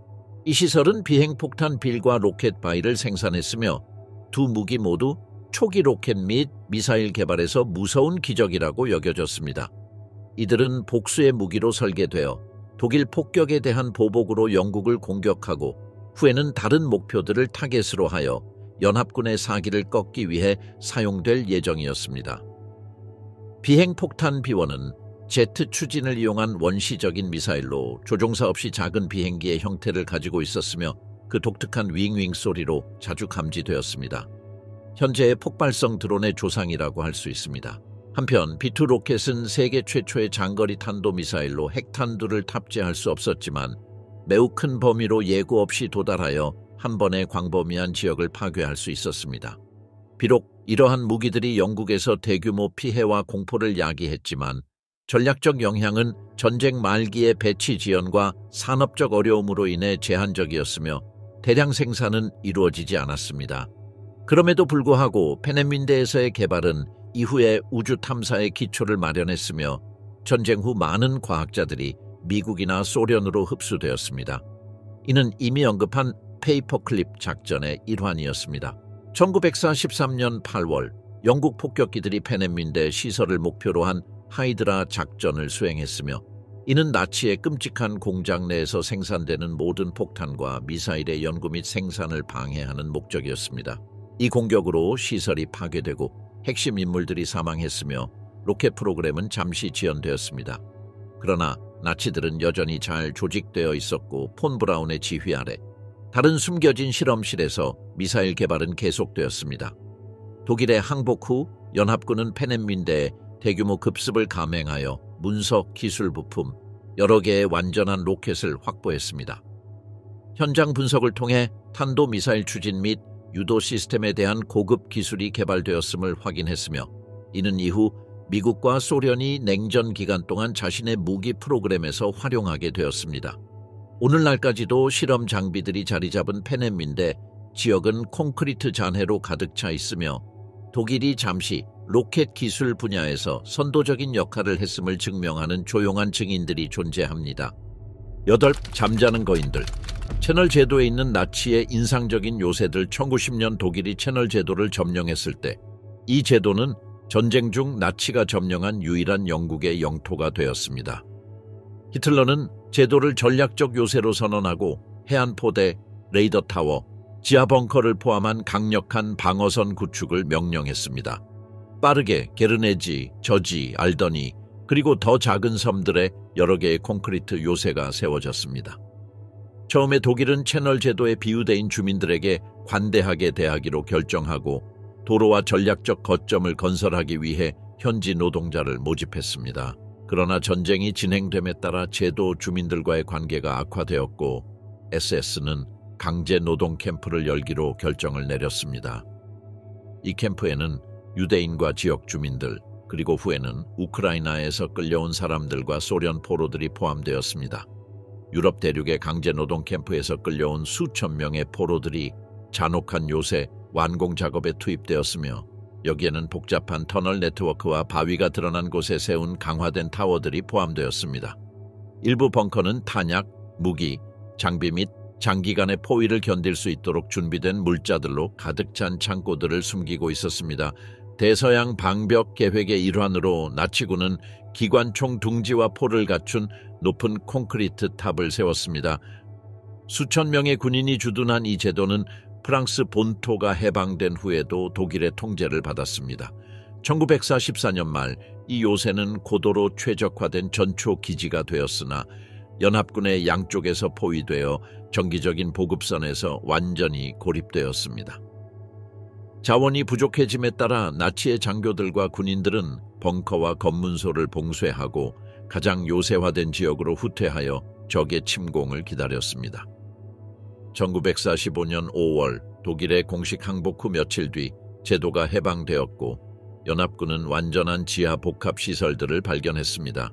이 시설은 비행폭탄 빌과 로켓 바위를 생산했으며 두 무기 모두 초기 로켓 및 미사일 개발에서 무서운 기적이라고 여겨졌습니다. 이들은 복수의 무기로 설계되어 독일 폭격에 대한 보복으로 영국을 공격하고 후에는 다른 목표들을 타겟으로 하여 연합군의 사기를 꺾기 위해 사용될 예정이었습니다. 비행폭탄 비원은 제트 추진을 이용한 원시적인 미사일로 조종사 없이 작은 비행기의 형태를 가지고 있었으며 그 독특한 윙윙 소리로 자주 감지되었습니다. 현재의 폭발성 드론의 조상이라고 할 수 있습니다. 한편 B2 로켓은 세계 최초의 장거리 탄도미사일로 핵탄두를 탑재할 수 없었지만 매우 큰 범위로 예고 없이 도달하여 한 번에 광범위한 지역을 파괴할 수 있었습니다. 비록 이러한 무기들이 영국에서 대규모 피해와 공포를 야기했지만 전략적 영향은 전쟁 말기의 배치 지연과 산업적 어려움으로 인해 제한적이었으며 대량 생산은 이루어지지 않았습니다. 그럼에도 불구하고 페넨민대에서의 개발은 이후에 우주 탐사의 기초를 마련했으며 전쟁 후 많은 과학자들이 미국이나 소련으로 흡수되었습니다. 이는 이미 언급한 페이퍼클립 작전의 일환이었습니다. 1943년 8월 영국 폭격기들이 페넨민대 시설을 목표로 한 하이드라 작전을 수행했으며 이는 나치의 끔찍한 공장 내에서 생산되는 모든 폭탄과 미사일의 연구 및 생산을 방해하는 목적이었습니다. 이 공격으로 시설이 파괴되고 핵심 인물들이 사망했으며 로켓 프로그램은 잠시 지연되었습니다. 그러나 나치들은 여전히 잘 조직되어 있었고 폰 브라운의 지휘 아래 다른 숨겨진 실험실에서 미사일 개발은 계속되었습니다. 독일의 항복 후 연합군은 페넨민대에 대규모 급습을 감행하여 문석, 기술 부품, 여러 개의 완전한 로켓을 확보했습니다. 현장 분석을 통해 탄도미사일 추진 및 유도 시스템에 대한 고급 기술이 개발되었음을 확인했으며 이는 이후 미국과 소련이 냉전 기간 동안 자신의 무기 프로그램에서 활용하게 되었습니다. 오늘날까지도 실험 장비들이 자리 잡은 페넨민대 지역은 콘크리트 잔해로 가득 차 있으며 독일이 잠시 로켓 기술 분야에서 선도적인 역할을 했음을 증명하는 조용한 증인들이 존재합니다. 8. 잠자는 거인들. 채널 제도에 있는 나치의 인상적인 요새들. 1910년 독일이 채널 제도를 점령했을 때 이 제도는 전쟁 중 나치가 점령한 유일한 영국의 영토가 되었습니다. 히틀러는 제도를 전략적 요새로 선언하고 해안포대, 레이더 타워, 지하 벙커를 포함한 강력한 방어선 구축을 명령했습니다. 빠르게 게르네지, 저지, 알더니 그리고 더 작은 섬들에 여러 개의 콘크리트 요새가 세워졌습니다. 처음에 독일은 채널 제도에 비유대인 주민들에게 관대하게 대하기로 결정하고 도로와 전략적 거점을 건설하기 위해 현지 노동자를 모집했습니다. 그러나 전쟁이 진행됨에 따라 제도 주민들과의 관계가 악화되었고 SS는 강제 노동 캠프를 열기로 결정을 내렸습니다. 이 캠프에는 유대인과 지역 주민들, 그리고 후에는 우크라이나에서 끌려온 사람들과 소련 포로들이 포함되었습니다. 유럽 대륙의 강제 노동 캠프에서 끌려온 수천 명의 포로들이 잔혹한 요새 완공 작업에 투입되었으며 여기에는 복잡한 터널 네트워크와 바위가 드러난 곳에 세운 강화된 타워들이 포함되었습니다. 일부 벙커는 탄약, 무기, 장비 및 장기간의 포위를 견딜 수 있도록 준비된 물자들로 가득 찬 창고들을 숨기고 있었습니다. 대서양 방벽 계획의 일환으로 나치군은 기관총 둥지와 포를 갖춘 높은 콘크리트 탑을 세웠습니다. 수천 명의 군인이 주둔한 이 제도는 프랑스 본토가 해방된 후에도 독일의 통제를 받았습니다. 1944년 말 이 요새는 고도로 최적화된 전초 기지가 되었으나 연합군의 양쪽에서 포위되어 정기적인 보급선에서 완전히 고립되었습니다. 자원이 부족해짐에 따라 나치의 장교들과 군인들은 벙커와 검문소를 봉쇄하고 가장 요새화된 지역으로 후퇴하여 적의 침공을 기다렸습니다. 1945년 5월 독일의 공식 항복 후 며칠 뒤 제도가 해방되었고 연합군은 완전한 지하 복합 시설들을 발견했습니다.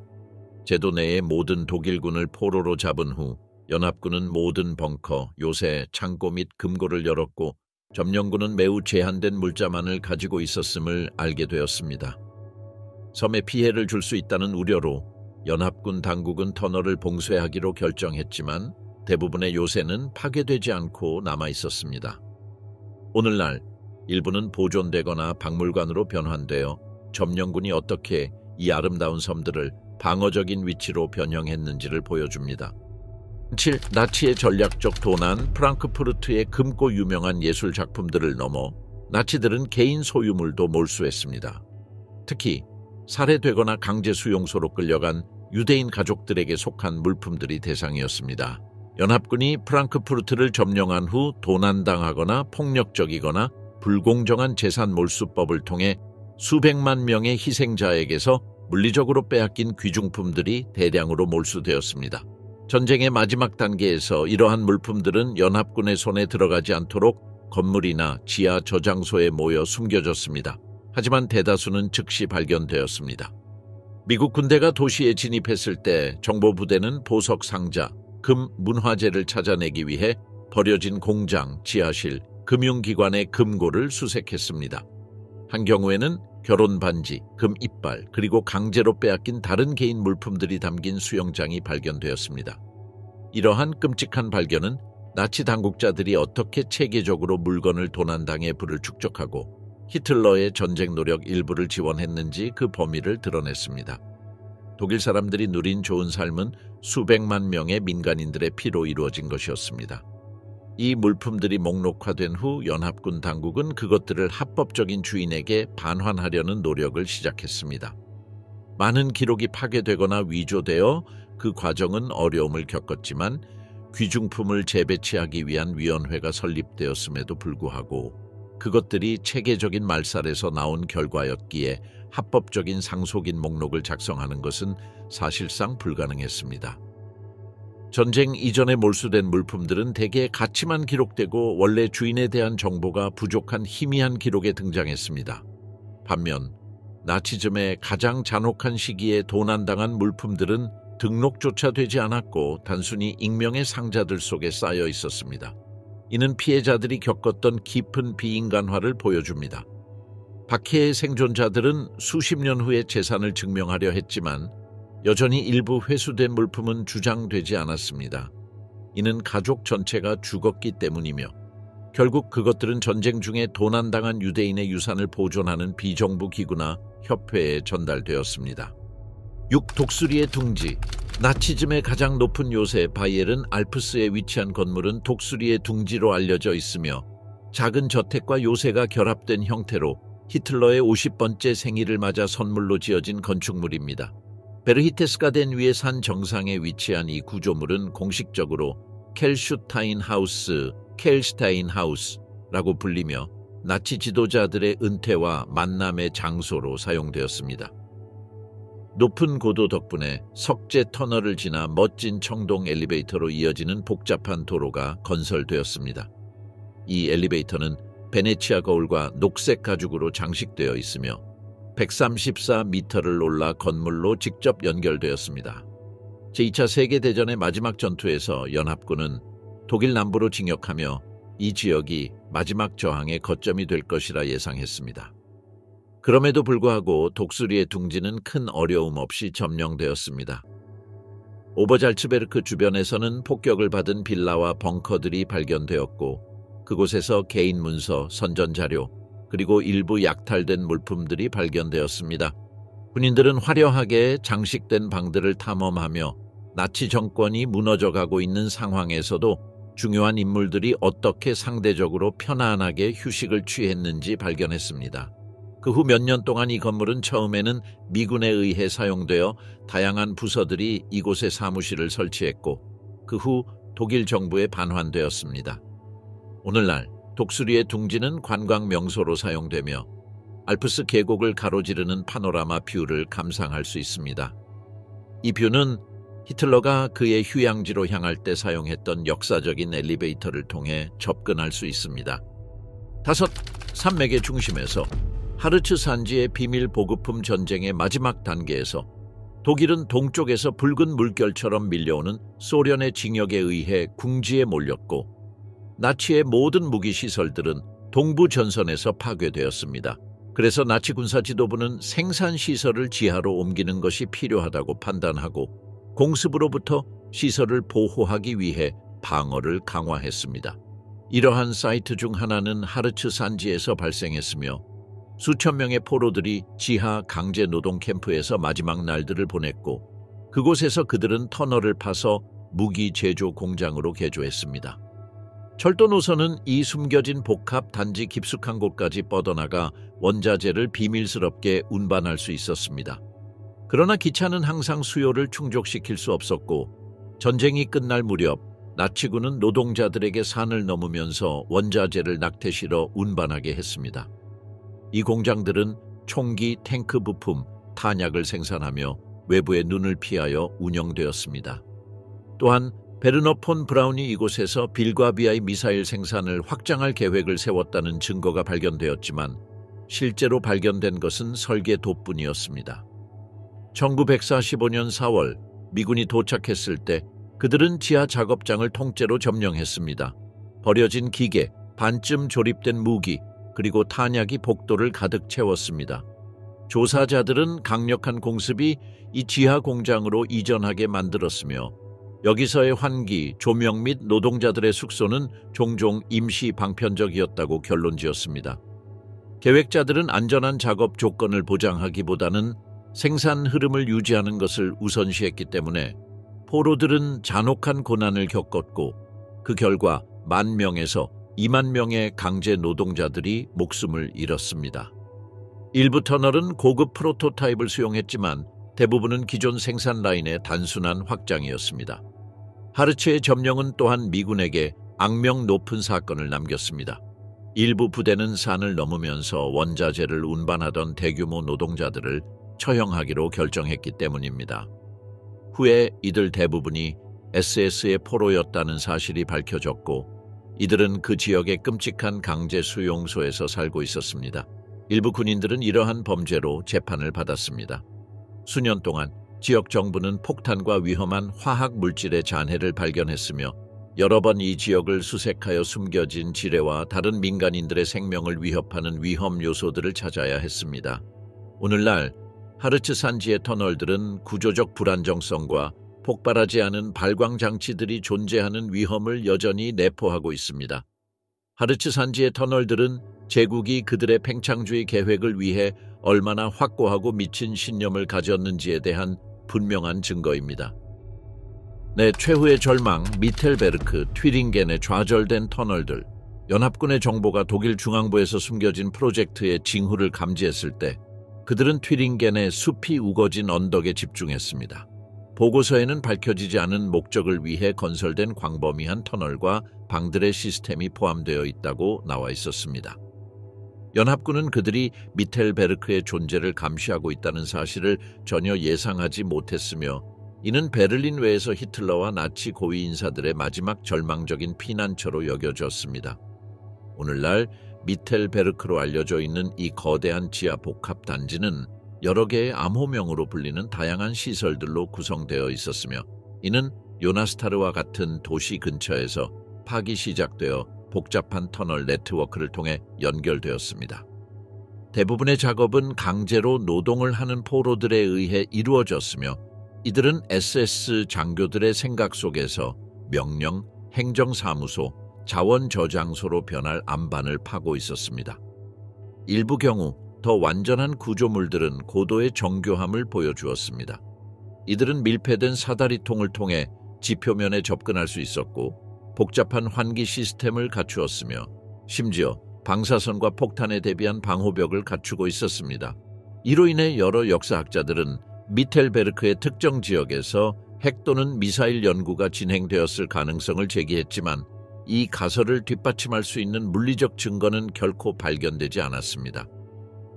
제도 내의 모든 독일군을 포로로 잡은 후 연합군은 모든 벙커, 요새, 창고 및 금고를 열었고 점령군은 매우 제한된 물자만을 가지고 있었음을 알게 되었습니다. 섬에 피해를 줄 수 있다는 우려로 연합군 당국은 터널을 봉쇄하기로 결정했지만 대부분의 요새는 파괴되지 않고 남아 있었습니다. 오늘날 일부는 보존되거나 박물관으로 변환되어 점령군이 어떻게 이 아름다운 섬들을 방어적인 위치로 변형했는지를 보여줍니다. 7. 나치의 전략적 도난. 프랑크푸르트의 금고 유명한 예술 작품들을 넘어 나치들은 개인 소유물도 몰수했습니다. 특히 살해되거나 강제 수용소로 끌려간 유대인 가족들에게 속한 물품들이 대상이었습니다. 연합군이 프랑크푸르트를 점령한 후 도난당하거나 폭력적이거나 불공정한 재산 몰수법을 통해 수백만 명의 희생자에게서 물리적으로 빼앗긴 귀중품들이 대량으로 몰수되었습니다. 전쟁의 마지막 단계에서 이러한 물품들은 연합군의 손에 들어가지 않도록 건물이나 지하 저장소에 모여 숨겨졌습니다. 하지만 대다수는 즉시 발견되었습니다. 미국 군대가 도시에 진입했을 때 정보부대는 보석 상자, 금 문화재를 찾아내기 위해 버려진 공장, 지하실, 금융기관의 금고를 수색했습니다. 한 경우에는 결혼 반지, 금 이빨, 그리고 강제로 빼앗긴 다른 개인 물품들이 담긴 수영장이 발견되었습니다. 이러한 끔찍한 발견은 나치 당국자들이 어떻게 체계적으로 물건을 도난당해 부를 축적하고 히틀러의 전쟁 노력 일부를 지원했는지 그 범위를 드러냈습니다. 독일 사람들이 누린 좋은 삶은 수백만 명의 민간인들의 피로 이루어진 것이었습니다. 이 물품들이 목록화된 후 연합군 당국은 그것들을 합법적인 주인에게 반환하려는 노력을 시작했습니다. 많은 기록이 파괴되거나 위조되어 그 과정은 어려움을 겪었지만 귀중품을 재배치하기 위한 위원회가 설립되었음에도 불구하고 그것들이 체계적인 말살에서 나온 결과였기에 합법적인 상속인 목록을 작성하는 것은 사실상 불가능했습니다. 전쟁 이전에 몰수된 물품들은 대개 가치만 기록되고 원래 주인에 대한 정보가 부족한 희미한 기록에 등장했습니다. 반면 나치즘의 가장 잔혹한 시기에 도난당한 물품들은 등록조차 되지 않았고 단순히 익명의 상자들 속에 쌓여 있었습니다. 이는 피해자들이 겪었던 깊은 비인간화를 보여줍니다. 박해의 생존자들은 수십 년 후에 재산을 증명하려 했지만 여전히 일부 회수된 물품은 주장되지 않았습니다. 이는 가족 전체가 죽었기 때문이며 결국 그것들은 전쟁 중에 도난당한 유대인의 유산을 보존하는 비정부 기구나 협회에 전달되었습니다. 6. 독수리의 둥지. 나치즘의 가장 높은 요새 바이엘은 알프스에 위치한 건물은 독수리의 둥지로 알려져 있으며 작은 저택과 요새가 결합된 형태로 히틀러의 50번째 생일을 맞아 선물로 지어진 건축물입니다. 베르히테스가덴 위의 산 정상에 위치한 이 구조물은 공식적으로 켈슈타인 하우스, 켈슈타인 하우스라고 불리며 나치 지도자들의 은퇴와 만남의 장소로 사용되었습니다. 높은 고도 덕분에 석재 터널을 지나 멋진 청동 엘리베이터로 이어지는 복잡한 도로가 건설되었습니다. 이 엘리베이터는 베네치아 거울과 녹색 가죽으로 장식되어 있으며 134m를 올라 건물로 직접 연결되었습니다. 제2차 세계대전의 마지막 전투에서 연합군은 독일 남부로 진격하며 이 지역이 마지막 저항의 거점이 될 것이라 예상했습니다. 그럼에도 불구하고 독수리의 둥지는 큰 어려움 없이 점령되었습니다. 오버잘츠베르크 주변에서는 폭격을 받은 빌라와 벙커들이 발견되었고 그곳에서 개인 문서, 선전자료, 그리고 일부 약탈된 물품들이 발견되었습니다. 군인들은 화려하게 장식된 방들을 탐험하며 나치 정권이 무너져가고 있는 상황에서도 중요한 인물들이 어떻게 상대적으로 편안하게 휴식을 취했는지 발견했습니다. 그 후 몇 년 동안 이 건물은 처음에는 미군에 의해 사용되어 다양한 부서들이 이곳에 사무실을 설치했고 그 후 독일 정부에 반환되었습니다. 오늘날 독수리의 둥지는 관광 명소로 사용되며 알프스 계곡을 가로지르는 파노라마 뷰를 감상할 수 있습니다. 이 뷰는 히틀러가 그의 휴양지로 향할 때 사용했던 역사적인 엘리베이터를 통해 접근할 수 있습니다. 5. 산맥의 중심에서 하르츠 산지의 비밀 보급품 전쟁의 마지막 단계에서 독일은 동쪽에서 붉은 물결처럼 밀려오는 소련의 징역에 의해 궁지에 몰렸고 나치의 모든 무기 시설들은 동부 전선에서 파괴되었습니다. 그래서 나치 군사 지도부는 생산 시설을 지하로 옮기는 것이 필요하다고 판단하고 공습으로부터 시설을 보호하기 위해 방어를 강화했습니다. 이러한 사이트 중 하나는 하르츠 산지에서 발생했으며 수천 명의 포로들이 지하 강제 노동 캠프에서 마지막 날들을 보냈고 그곳에서 그들은 터널을 파서 무기 제조 공장으로 개조했습니다. 철도 노선은 이 숨겨진 복합 단지 깊숙한 곳까지 뻗어나가 원자재를 비밀스럽게 운반할 수 있었습니다. 그러나 기차는 항상 수요를 충족시킬 수 없었고 전쟁이 끝날 무렵 나치군은 노동자들에게 산을 넘으면서 원자재를 낙태실어 운반하게 했습니다. 이 공장들은 총기, 탱크 부품, 탄약을 생산하며 외부의 눈을 피하여 운영되었습니다. 또한 베르너 폰 브라운이 이곳에서 빌과비아의 미사일 생산을 확장할 계획을 세웠다는 증거가 발견되었지만 실제로 발견된 것은 설계도뿐이었습니다. 1945년 4월 미군이 도착했을 때 그들은 지하 작업장을 통째로 점령했습니다. 버려진 기계, 반쯤 조립된 무기, 그리고 탄약이 복도를 가득 채웠습니다. 조사자들은 강력한 공습이 이 지하 공장으로 이전하게 만들었으며 여기서의 환기, 조명 및 노동자들의 숙소는 종종 임시 방편적이었다고 결론지었습니다. 계획자들은 안전한 작업 조건을 보장하기보다는 생산 흐름을 유지하는 것을 우선시했기 때문에 포로들은 잔혹한 고난을 겪었고 그 결과 10,000명에서 20,000명의 강제 노동자들이 목숨을 잃었습니다. 일부 터널은 고급 프로토타입을 수용했지만 대부분은 기존 생산 라인의 단순한 확장이었습니다. 하르츠의 점령은 또한 미군에게 악명 높은 사건을 남겼습니다. 일부 부대는 산을 넘으면서 원자재를 운반하던 대규모 노동자들을 처형하기로 결정했기 때문입니다. 후에 이들 대부분이 SS의 포로였다는 사실이 밝혀졌고 이들은 그 지역의 끔찍한 강제 수용소에서 살고 있었습니다. 일부 군인들은 이러한 범죄로 재판을 받았습니다. 수년 동안 지역 정부는 폭탄과 위험한 화학 물질의 잔해를 발견했으며 여러 번 이 지역을 수색하여 숨겨진 지뢰와 다른 민간인들의 생명을 위협하는 위험 요소들을 찾아야 했습니다. 오늘날 하르츠 산지의 터널들은 구조적 불안정성과 폭발하지 않은 발광 장치들이 존재하는 위험을 여전히 내포하고 있습니다. 하르츠 산지의 터널들은 제국이 그들의 팽창주의 계획을 위해 얼마나 확고하고 미친 신념을 가졌는지에 대한 분명한 증거입니다. 최후의 절망, 미텔베르크, 튀링겐의 좌절된 터널들. 연합군의 정보가 독일 중앙부에서 숨겨진 프로젝트의 징후를 감지했을 때 그들은 튀링겐의 숲이 우거진 언덕에 집중했습니다. 보고서에는 밝혀지지 않은 목적을 위해 건설된 광범위한 터널과 방들의 시스템이 포함되어 있다고 나와 있었습니다. 연합군은 그들이 미텔베르크의 존재를 감시하고 있다는 사실을 전혀 예상하지 못했으며 이는 베를린 외에서 히틀러와 나치 고위 인사들의 마지막 절망적인 피난처로 여겨졌습니다. 오늘날 미텔베르크로 알려져 있는 이 거대한 지하 복합 단지는 여러 개의 암호명으로 불리는 다양한 시설들로 구성되어 있었으며 이는 요나스타르와 같은 도시 근처에서 파기 시작되어 복잡한 터널 네트워크를 통해 연결되었습니다. 대부분의 작업은 강제로 노동을 하는 포로들에 의해 이루어졌으며 이들은 SS 장교들의 생각 속에서 명령, 행정사무소, 자원 저장소로 변할 안반을 파고 있었습니다. 일부 경우 더 완전한 구조물들은 고도의 정교함을 보여주었습니다. 이들은 밀폐된 사다리통을 통해 지표면에 접근할 수 있었고 복잡한 환기 시스템을 갖추었으며 심지어 방사선과 폭탄에 대비한 방호벽을 갖추고 있었습니다. 이로 인해 여러 역사학자들은 미텔베르크의 특정 지역에서 핵 또는 미사일 연구가 진행되었을 가능성을 제기했지만 이 가설을 뒷받침할 수 있는 물리적 증거는 결코 발견되지 않았습니다.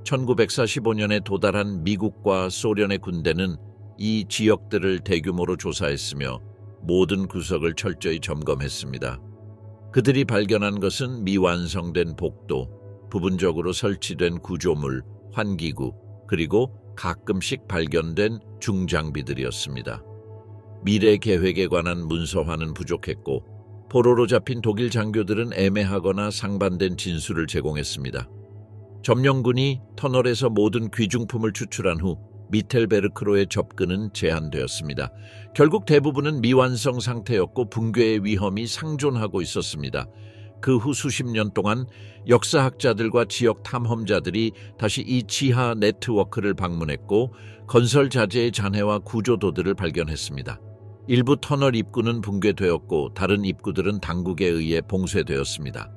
1945년에 도달한 미국과 소련의 군대는 이 지역들을 대규모로 조사했으며 모든 구석을 철저히 점검했습니다. 그들이 발견한 것은 미완성된 복도, 부분적으로 설치된 구조물, 환기구, 그리고 가끔씩 발견된 중장비들이었습니다. 미래 계획에 관한 문서화는 부족했고 포로로 잡힌 독일 장교들은 애매하거나 상반된 진술을 제공했습니다. 점령군이 터널에서 모든 귀중품을 추출한 후 미텔베르크로의 접근은 제한되었습니다. 결국 대부분은 미완성 상태였고 붕괴의 위험이 상존하고 있었습니다. 그 후 수십 년 동안 역사학자들과 지역 탐험자들이 다시 이 지하 네트워크를 방문했고 건설 자재의 잔해와 구조도들을 발견했습니다. 일부 터널 입구는 붕괴되었고 다른 입구들은 당국에 의해 봉쇄되었습니다.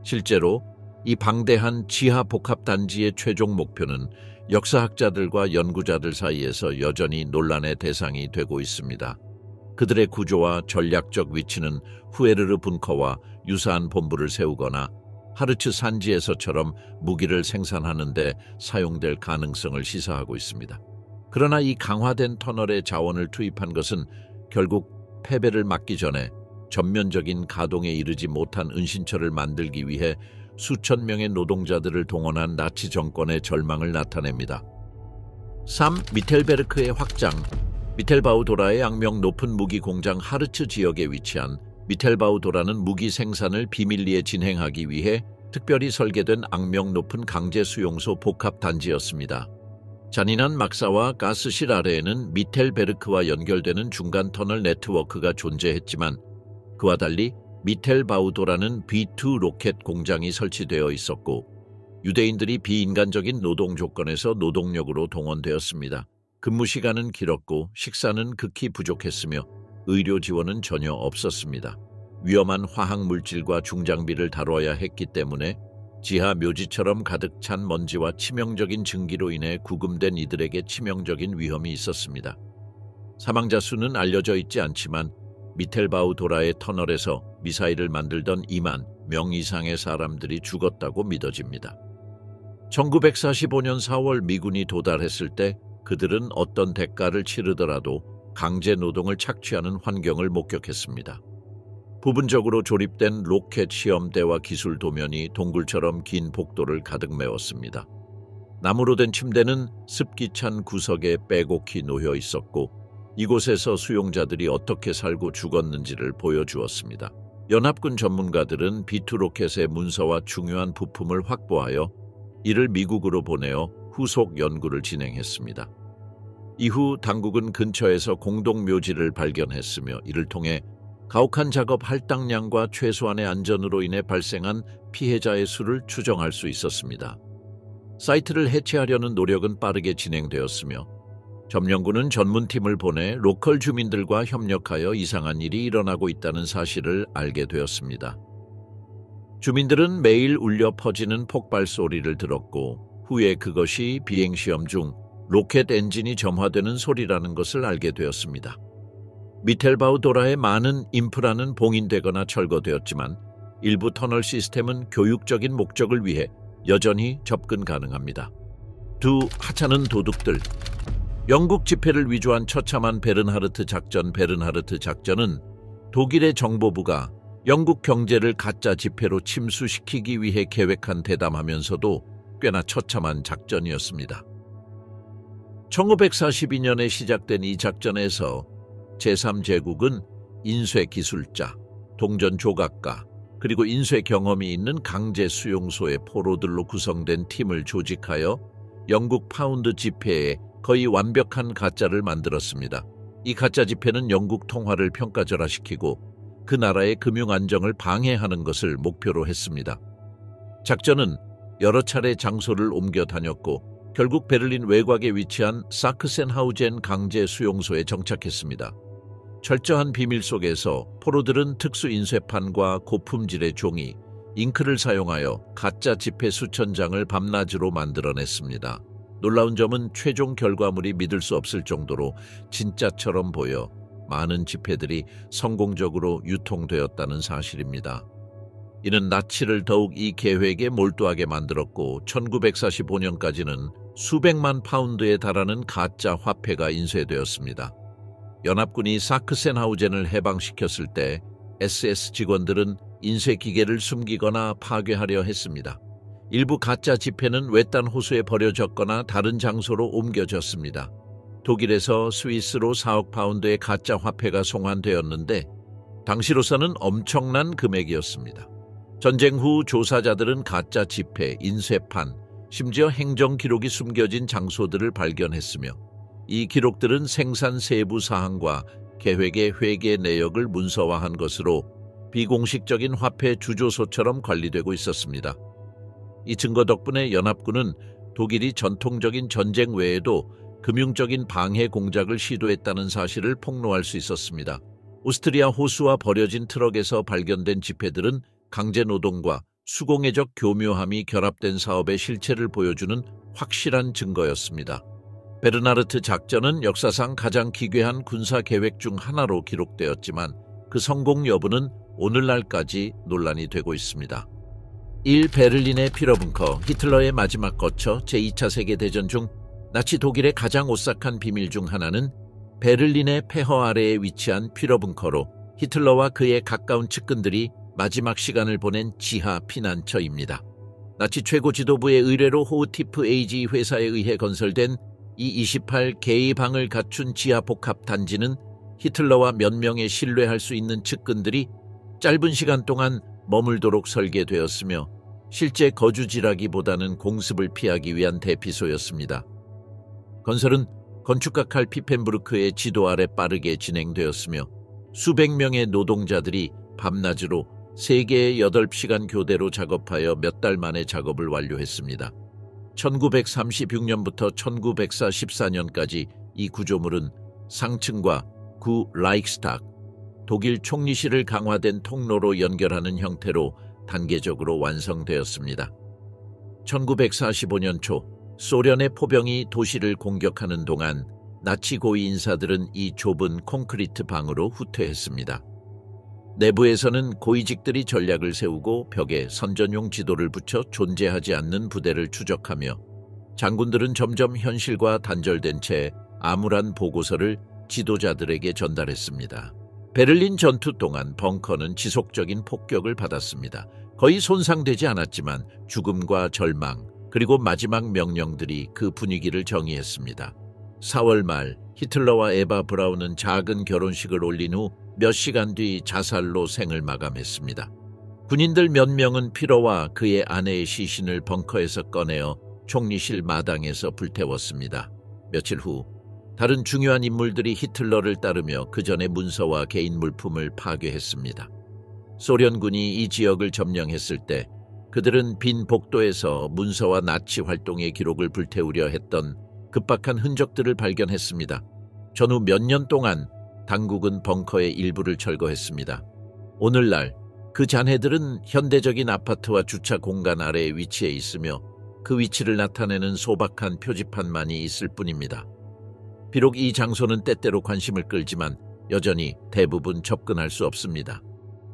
실제로 이 방대한 지하 복합단지의 최종 목표는 역사학자들과 연구자들 사이에서 여전히 논란의 대상이 되고 있습니다. 그들의 구조와 전략적 위치는 후에르르 분커와 유사한 본부를 세우거나 하르츠 산지에서처럼 무기를 생산하는 데 사용될 가능성을 시사하고 있습니다. 그러나 이 강화된 터널에 자원을 투입한 것은 결국 패배를 막기 전에 전면적인 가동에 이르지 못한 은신처를 만들기 위해 수천 명의 노동자들을 동원한 나치 정권의 절망을 나타냅니다. 3. 미텔베르크의 확장. 미텔바우도라의 악명 높은 무기 공장 하르츠 지역에 위치한 미텔바우도라는 무기 생산을 비밀리에 진행하기 위해 특별히 설계된 악명 높은 강제 수용소 복합 단지였습니다. 잔인한 막사와 가스실 아래에는 미텔베르크와 연결되는 중간 터널 네트워크가 존재했지만 그와 달리 미텔바우도라는 B2 로켓 공장이 설치되어 있었고 유대인들이 비인간적인 노동 조건에서 노동력으로 동원되었습니다. 근무 시간은 길었고 식사는 극히 부족했으며 의료 지원은 전혀 없었습니다. 위험한 화학 물질과 중장비를 다뤄야 했기 때문에 지하 묘지처럼 가득 찬 먼지와 치명적인 증기로 인해 구금된 이들에게 치명적인 위험이 있었습니다. 사망자 수는 알려져 있지 않지만 미텔바우도라의 터널에서 미사일을 만들던 2만 명 이상의 사람들이 죽었다고 믿어집니다. 1945년 4월 미군이 도달했을 때 그들은 어떤 대가를 치르더라도 강제 노동을 착취하는 환경을 목격했습니다. 부분적으로 조립된 로켓 시험대와 기술 도면이 동굴처럼 긴 복도를 가득 메웠습니다. 나무로 된 침대는 습기 찬 구석에 빼곡히 놓여 있었고 이곳에서 수용자들이 어떻게 살고 죽었는지를 보여주었습니다. 연합군 전문가들은 B2 로켓의 문서와 중요한 부품을 확보하여 이를 미국으로 보내어 후속 연구를 진행했습니다. 이후 당국은 근처에서 공동묘지를 발견했으며 이를 통해 가혹한 작업 할당량과 최소한의 안전으로 인해 발생한 피해자의 수를 추정할 수 있었습니다. 사이트를 해체하려는 노력은 빠르게 진행되었으며 점령군은 전문팀을 보내 로컬 주민들과 협력하여 이상한 일이 일어나고 있다는 사실을 알게 되었습니다. 주민들은 매일 울려 퍼지는 폭발 소리를 들었고 후에 그것이 비행시험 중 로켓 엔진이 점화되는 소리라는 것을 알게 되었습니다. 미텔바우도라의 많은 인프라는 봉인되거나 철거되었지만 일부 터널 시스템은 교육적인 목적을 위해 여전히 접근 가능합니다. 두 하찮은 도둑들. 영국 지폐를 위조한 처참한 베른하르트 작전. 베른하르트 작전은 독일의 정보부가 영국 경제를 가짜 지폐로 침수시키기 위해 계획한 대담하면서도 꽤나 처참한 작전이었습니다. 1942년에 시작된 이 작전에서 제3제국은 인쇄 기술자, 동전 조각가, 그리고 인쇄 경험이 있는 강제 수용소의 포로들로 구성된 팀을 조직하여 영국 파운드 지폐에 거의 완벽한 가짜를 만들었습니다. 이 가짜 지폐는 영국 통화를 평가절하시키고 그 나라의 금융 안정을 방해하는 것을 목표로 했습니다. 작전은 여러 차례 장소를 옮겨 다녔고 결국 베를린 외곽에 위치한 사크센하우젠 강제 수용소에 정착했습니다. 철저한 비밀 속에서 포로들은 특수 인쇄판과 고품질의 종이, 잉크를 사용하여 가짜 지폐 수천 장을 밤낮으로 만들어냈습니다. 놀라운 점은 최종 결과물이 믿을 수 없을 정도로 진짜처럼 보여 많은 지폐들이 성공적으로 유통되었다는 사실입니다. 이는 나치를 더욱 이 계획에 몰두하게 만들었고 1945년까지는 수백만 파운드에 달하는 가짜 화폐가 인쇄되었습니다. 연합군이 사크센하우젠을 해방시켰을 때 SS 직원들은 인쇄 기계를 숨기거나 파괴하려 했습니다. 일부 가짜 지폐는 외딴 호수에 버려졌거나 다른 장소로 옮겨졌습니다. 독일에서 스위스로 4억 파운드의 가짜 화폐가 송환되었는데 당시로서는 엄청난 금액이었습니다. 전쟁 후 조사자들은 가짜 지폐, 인쇄판, 심지어 행정 기록이 숨겨진 장소들을 발견했으며 이 기록들은 생산 세부 사항과 계획의 회계 내역을 문서화한 것으로 비공식적인 화폐 주조소처럼 관리되고 있었습니다. 이 증거 덕분에 연합군은 독일이 전통적인 전쟁 외에도 금융적인 방해 공작을 시도했다는 사실을 폭로할 수 있었습니다. 오스트리아 호수와 버려진 트럭에서 발견된 지폐들은 강제노동과 수공예적 교묘함이 결합된 사업의 실체를 보여주는 확실한 증거였습니다. 베르나르트 작전은 역사상 가장 기괴한 군사 계획 중 하나로 기록되었지만 그 성공 여부는 오늘날까지 논란이 되고 있습니다. 1. 베를린의 피러벙커. 히틀러의 마지막 거처. 제2차 세계대전 중 나치 독일의 가장 오싹한 비밀 중 하나는 베를린의 폐허 아래에 위치한 피러벙커로 히틀러와 그의 가까운 측근들이 마지막 시간을 보낸 지하 피난처입니다. 나치 최고 지도부의 의뢰로 호우티프 AG 회사에 의해 건설된 이 28개의 방을 갖춘 지하 복합 단지는 히틀러와 몇 명의 신뢰할 수 있는 측근들이 짧은 시간 동안 머물도록 설계되었으며 실제 거주지라기보다는 공습을 피하기 위한 대피소였습니다. 건설은 건축가 칼 피펜브루크의 지도 아래 빠르게 진행되었으며 수백 명의 노동자들이 밤낮으로 3개의 8시간 교대로 작업하여 몇 달 만에 작업을 완료했습니다. 1936년부터 1944년까지 이 구조물은 상층과 구 라이크스탁, 독일 총리실을 강화된 통로로 연결하는 형태로 단계적으로 완성되었습니다. 1945년 초 소련의 포병이 도시를 공격하는 동안 나치 고위 인사들은 이 좁은 콘크리트 방으로 후퇴했습니다. 내부에서는 고위직들이 전략을 세우고 벽에 선전용 지도를 붙여 존재하지 않는 부대를 추적하며 장군들은 점점 현실과 단절된 채 암울한 보고서를 지도자들에게 전달했습니다. 베를린 전투 동안 벙커는 지속적인 폭격을 받았습니다. 거의 손상되지 않았지만 죽음과 절망, 그리고 마지막 명령들이 그 분위기를 정의했습니다. 4월 말 히틀러와 에바 브라운은 작은 결혼식을 올린 후 몇 시간 뒤 자살로 생을 마감했습니다. 군인들 몇 명은 피러와 그의 아내의 시신을 벙커에서 꺼내어 총리실 마당에서 불태웠습니다. 며칠 후 다른 중요한 인물들이 히틀러를 따르며 그 전의 문서와 개인 물품을 파괴했습니다. 소련군이 이 지역을 점령했을 때 그들은 빈 복도에서 문서와 나치 활동의 기록을 불태우려 했던 급박한 흔적들을 발견했습니다. 전후 몇 년 동안 당국은 벙커의 일부를 철거했습니다. 오늘날 그 잔해들은 현대적인 아파트와 주차 공간 아래에 위치해 있으며 그 위치를 나타내는 소박한 표지판만이 있을 뿐입니다. 비록 이 장소는 때때로 관심을 끌지만 여전히 대부분 접근할 수 없습니다.